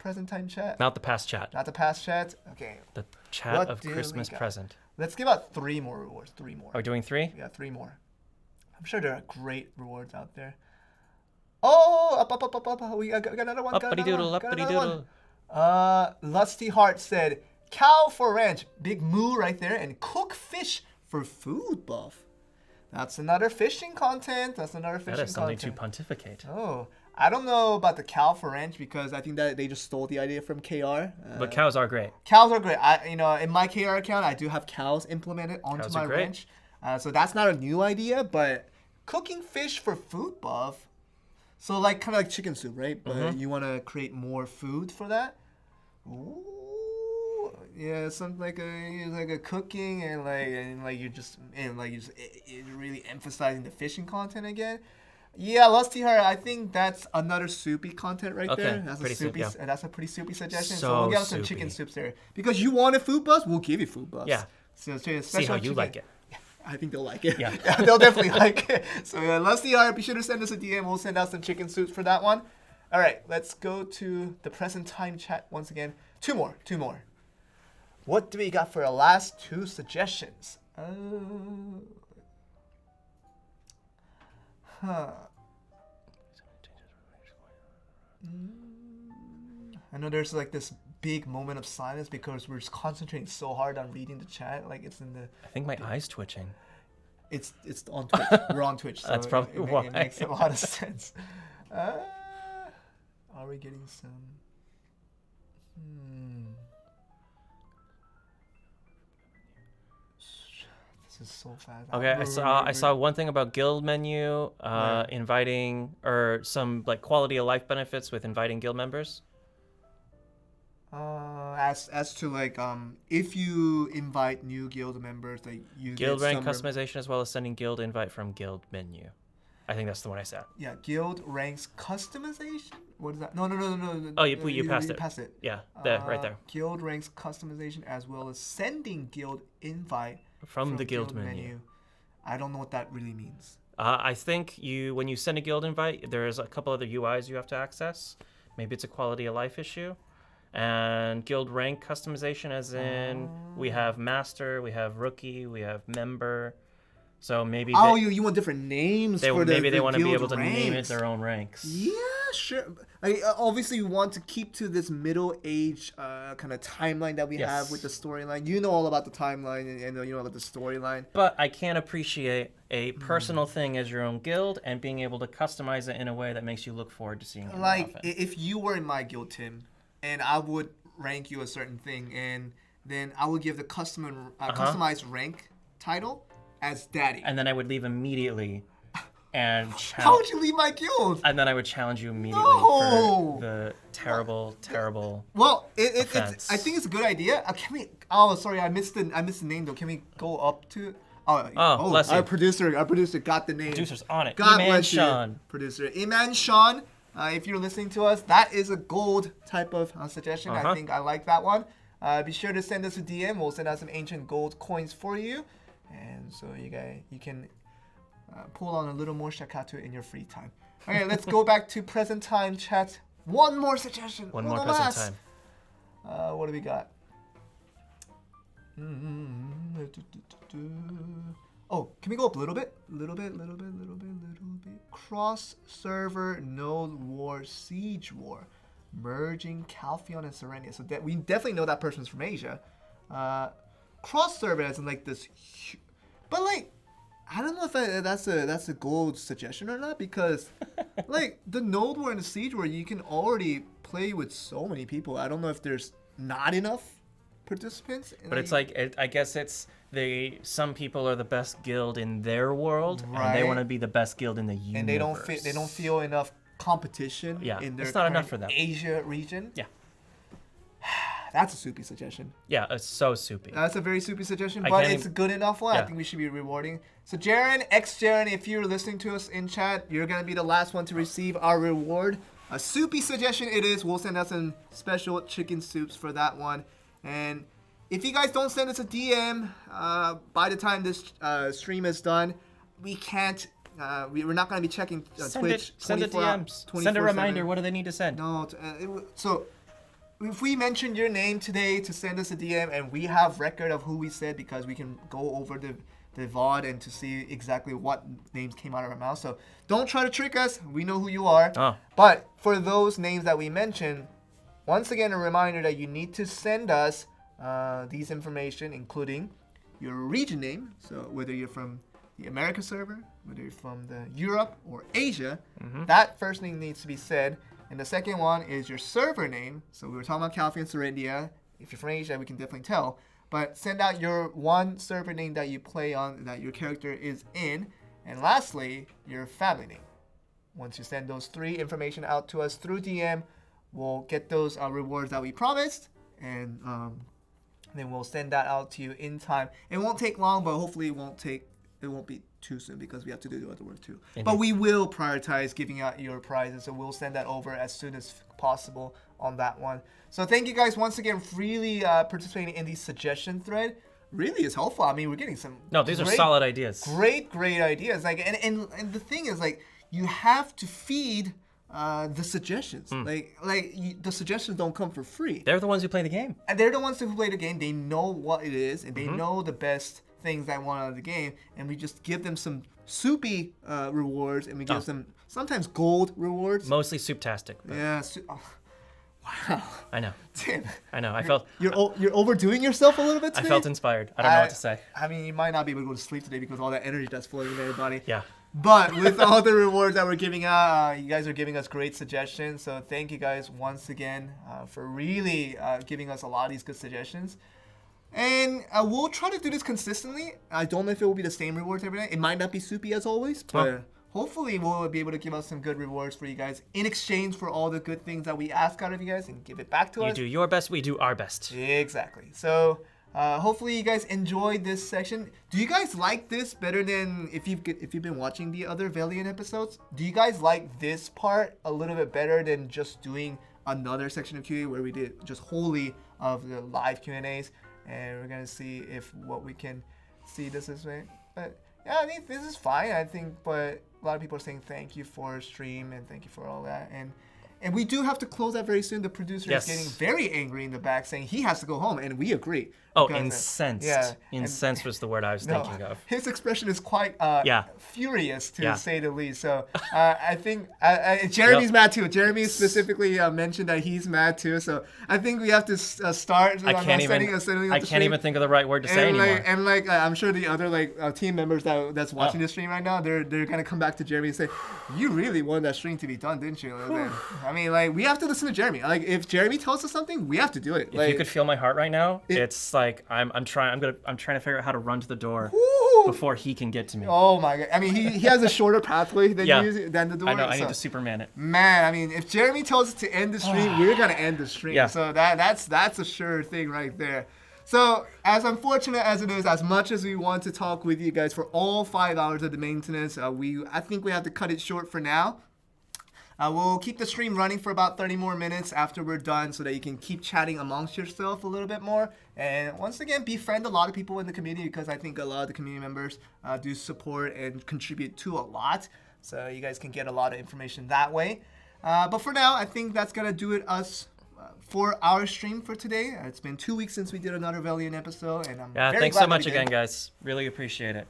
Not the past chat. Not the past chat. Okay. The chat of Christmas present. Let's give out 3 more rewards. 3 more. Are we doing 3? Yeah, 3 more. I'm sure there are great rewards out there. Oh, up. We got another one. Uppity doodle. Lusty Heart said, cow for ranch, big moo right there, and cook fish for food buff. That's another fishing content. That is something to pontificate. Oh, I don't know about the cow for ranch because I think that they just stole the idea from KR. But cows are great. Cows are great. In my KR account, I do have cows implemented onto my ranch. So that's not a new idea, but cooking fish for food buff. So like kind of like chicken soup, right? But you want to create more food for that. Ooh. Yeah, something like a cooking and you're just really emphasizing the fishing content again. Yeah, Lusty Heart, I think that's another soupy content right there. That's a pretty soupy suggestion. So we'll get some chicken soups there. Because you wanted food buffs, we'll give you food buffs. Yeah. So see how you like it. Yeah, I think they'll like it. Yeah. They'll definitely like it. So Lusty Heart, be sure to send us a DM. We'll send out some chicken soups for that one. All right, let's go to the present time chat once again. 2 more. What do we got for our last 2 suggestions? I know there's like this big moment of silence because we're just concentrating so hard on reading the chat. Like it's in the. I think my eye's twitching. It's on Twitch. We're on Twitch. So that's probably why. It makes a lot of sense. Are we getting some? This is so fast. Okay, I saw one thing about guild menu, inviting or some like quality of life benefits with inviting guild members. As to like if you invite new guild members, like you guild get rank customization as well as sending guild invite from guild menu. I think that's the one I said. Yeah, guild ranks customization. What is that? No. Oh, you passed it. Passed it. Yeah, right there. Guild ranks customization as well as sending guild invite from the guild menu. I don't know what that really means. I think when you send a guild invite, there's a couple other UIs you have to access. Maybe it's a quality of life issue. And guild rank customization, as in we have master, we have rookie, we have member. So maybe you want different names for maybe they want to be able to name it their own ranks. Yeah, sure. Obviously, we want to keep to this middle age kind of timeline that we have with the storyline. You know all about the timeline and you know about the storyline. But I can't appreciate a personal thing as your own guild and being able to customize it in a way that makes you look forward to seeing it more often. If you were in my guild, Tim, and I would rank you a certain thing, and then I would give the customized rank title as daddy. And then I would leave immediately and challenge. How would you leave my guild? And then I would challenge you immediately for the terrible. Well, it's I think it's a good idea. Can we? Oh, sorry, I missed the name though. Can we go up to? Bless you. Our producer got the name. Producer's on it. God Iman bless Sean. You, producer Iman Sean. if you're listening to us, that is a gold type of suggestion. I think I like that one. Be sure to send us a DM. We'll send out some ancient gold coins for you. And so you can pull on a little more shakatu in your free time. Okay, let's go back to present time chat. One more suggestion. One more present time. What do we got? Oh, can we go up a little bit? Little bit. Cross server node war siege war, merging Calphion and Serendia. So we definitely know that person's from Asia. Cross server as in like this, but like I don't know if that's a gold suggestion or not, because like the node war and the siege war, you can already play with so many people. I don't know if there's not enough participants. But it's like I guess it's some people are the best guild in their world, and they want to be the best guild in the universe. And they don't feel enough competition in their it's not enough for them. Asia region. Yeah. That's a soupy suggestion. Yeah, it's so soupy. That's a very soupy suggestion, but it's a good enough one. I think we should be rewarding. So Jaren, ex-Jaren, if you're listening to us in chat, you're going to be the last one to receive our reward. A soupy suggestion it is. We'll send out some special chicken soups for that one. And if you guys don't send us a DM by the time this stream is done, we can't. We're not going to be checking Twitch. Send the DMs. Send a reminder. What do they need to send? No. So if we mention your name today to send us a DM, and we have record of who we said, because we can go over the VOD and to see exactly what names came out of our mouth. So don't try to trick us. We know who you are. Oh. But for those names that we mentioned, once again, a reminder that you need to send us these information, including your region name. So whether you're from the America server, whether you're from the Europe or Asia, that first name needs to be said. And the second one is your server name. So we were talking about Calphion and Serendia. If you're from Asia, we can definitely tell. But send out your one server name that you play on, that your character is in. And lastly, your family name. Once you send those three information out to us through DM, we'll get those rewards that we promised. And then we'll send that out to you in time. It won't take long, but hopefully it won't be too soon, because we have to do the other work too. Indeed. But we will prioritize giving out your prizes, so we'll send that over as soon as possible on that one. So thank you guys once again for really participating in the suggestion thread. Really is helpful. I mean, we're getting some these are solid ideas. Great ideas. Like and the thing is, like, you have to feed the suggestions. The suggestions don't come for free. They're the ones who play the game. And they're the ones who play the game. They know what it is, and they know the best things that I want out of the game, and we just give them some soupy rewards, and we give them sometimes gold rewards. Mostly souptastic. Yeah. Wow. I know. Damn. I know. I felt you're overdoing yourself a little bit today. I felt inspired. I don't know what to say. I mean, you might not be able to go to sleep today because of all that energy that's flowing in everybody. Yeah. But with all the rewards that we're giving out, you guys are giving us great suggestions. So thank you guys once again for really giving us a lot of these good suggestions. And we'll try to do this consistently. I don't know if it will be the same rewards every night. It might not be soupy as always, but hopefully we'll be able to give us some good rewards for you guys in exchange for all the good things that we ask out of you guys and give it back to us. You do your best, we do our best. Exactly. So hopefully you guys enjoyed this section. Do you guys like this better than if you've been watching the other Velia Inn episodes? Do you guys like this part a little bit better than just doing another section of Q&A where we did just wholly of the live Q&As? And we're gonna see if what we can see this way. But yeah, I mean, this is fine, I think. But a lot of people are saying thank you for stream and thank you for all that. And we do have to close that very soon. The producer is getting very angry in the back, saying he has to go home, and we agree. Oh, incensed. Yeah, incensed was the word I was thinking of. His expression is quite furious, to say the least. So I think Jeremy's mad too. Jeremy specifically mentioned that he's mad too. So I think we have to start. I can't even think of the right word to say anymore. And I'm sure the other team members that's watching this stream right now, they're gonna come back to Jeremy and say, "You really wanted that stream to be done, didn't you?" I mean, like, we have to listen to Jeremy. Like, if Jeremy tells us something, we have to do it. If you could feel my heart right now, it's like I'm trying to figure out how to run to the door before he can get to me. Oh my god! I mean, he has a shorter pathway than the door. I know. I need to Superman it. Man, I mean, if Jeremy tells us to end the stream, we're gonna end the stream. Yeah. So that's a sure thing right there. So, as unfortunate as it is, as much as we want to talk with you guys for all 5 hours of the maintenance, I think we have to cut it short for now. We'll keep the stream running for about 30 more minutes after we're done so that you can keep chatting amongst yourself a little bit more. And once again, befriend a lot of people in the community because I think a lot of the community members do support and contribute to a lot. So you guys can get a lot of information that way. But for now, I think that's going to do it for our stream for today. It's been 2 weeks since we did another Velia Inn episode, and I'm very thanks glad so much that we did. again, guys. Really appreciate it.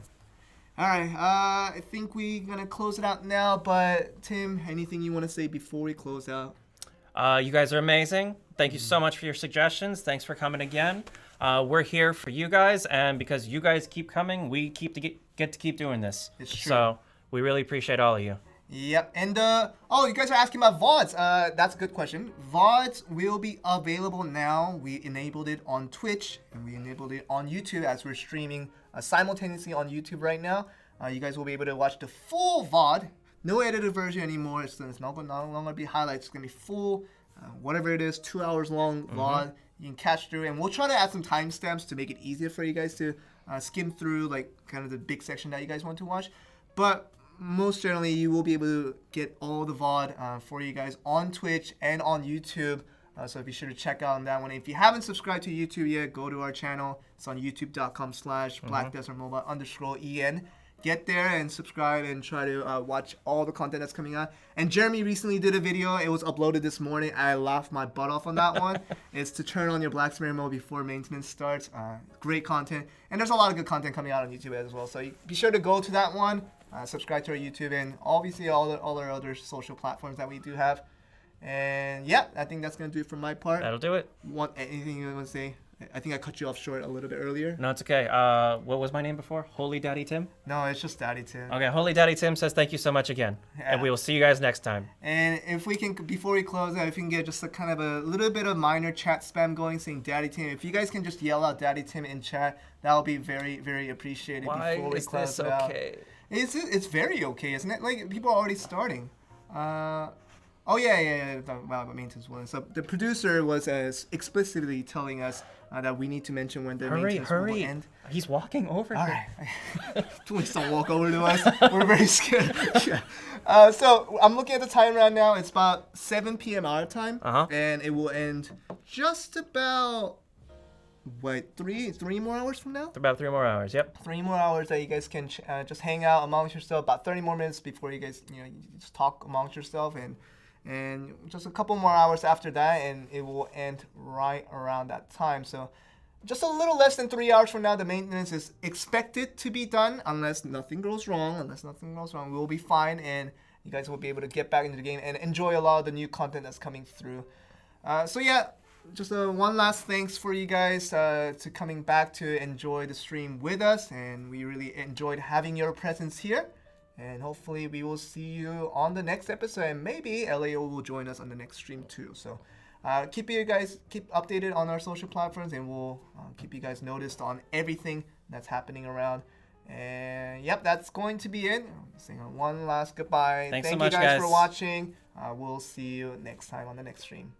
All right, I think we're going to close it out now, but Tim, anything you want to say before we close out? You guys are amazing. Thank you so much for your suggestions. Thanks for coming again. We're here for you guys, and because you guys keep coming, we get to keep doing this. It's true. So we really appreciate all of you. Yep, and you guys are asking about VODs. That's a good question. VODs will be available now. We enabled it on Twitch and we enabled it on YouTube as we're streaming simultaneously on YouTube right now. You guys will be able to watch the full VOD. No edited version anymore. It's not longer be highlights. It's gonna be full, whatever it is, 2 hours long VOD. You can catch through, and we'll try to add some timestamps to make it easier for you guys to skim through, like kind of the big section that you guys want to watch. But most generally, you will be able to get all the VOD for you guys on Twitch and on YouTube. So be sure to check out on that one. If you haven't subscribed to YouTube yet, go to our channel. It's on youtube.com/blackdesertmobile_en. Get there and subscribe and try to watch all the content that's coming out. And Jeremy recently did a video. It was uploaded this morning. I laughed my butt off on that one. It's to turn on your Blacksmith mode before maintenance starts. Great content. And there's a lot of good content coming out on YouTube as well. So be sure to go to that one. Subscribe to our YouTube and obviously all our other social platforms that we do have. And yeah, I think that's going to do it for my part. That'll do it. Anything you want to say? I think I cut you off short a little bit earlier. No, it's okay. What was my name before? Holy Daddy Tim? No, it's just Daddy Tim. Okay, Holy Daddy Tim says thank you so much again. Yeah. And we will see you guys next time. And if we can, before we close out, if we can get just a kind of a little bit of minor chat spam going saying Daddy Tim. If you guys can just yell out Daddy Tim in chat, that will be very, very appreciated before we close it out. It's very okay, isn't it? Like, people are already starting. Oh, yeah. About maintenance one. So the producer was explicitly telling us that we need to mention when the maintenance will end. He's walking over All here. right. Please don't walk over to us. We're very scared. Yeah. So I'm looking at the time right now. It's about 7 p.m. our time. And it will end just about, three more hours from now? About 3 more hours, yep. 3 more hours that you guys can just hang out amongst yourself. About 30 more minutes before you guys, you just talk amongst yourself. And just a couple more hours after that, and it will end right around that time. So just a little less than 3 hours from now, the maintenance is expected to be done unless nothing goes wrong. We'll be fine, and you guys will be able to get back into the game and enjoy a lot of the new content that's coming through. So yeah, just one last thanks for you guys to coming back to enjoy the stream with us, and we really enjoyed having your presence here. And hopefully we will see you on the next episode, and maybe LAO will join us on the next stream too. So keep updated on our social platforms, and we'll keep you guys noticed on everything that's happening around. And yep, that's going to be it. I'm saying one last goodbye. Thank you so much, guys for watching. We'll see you next time on the next stream.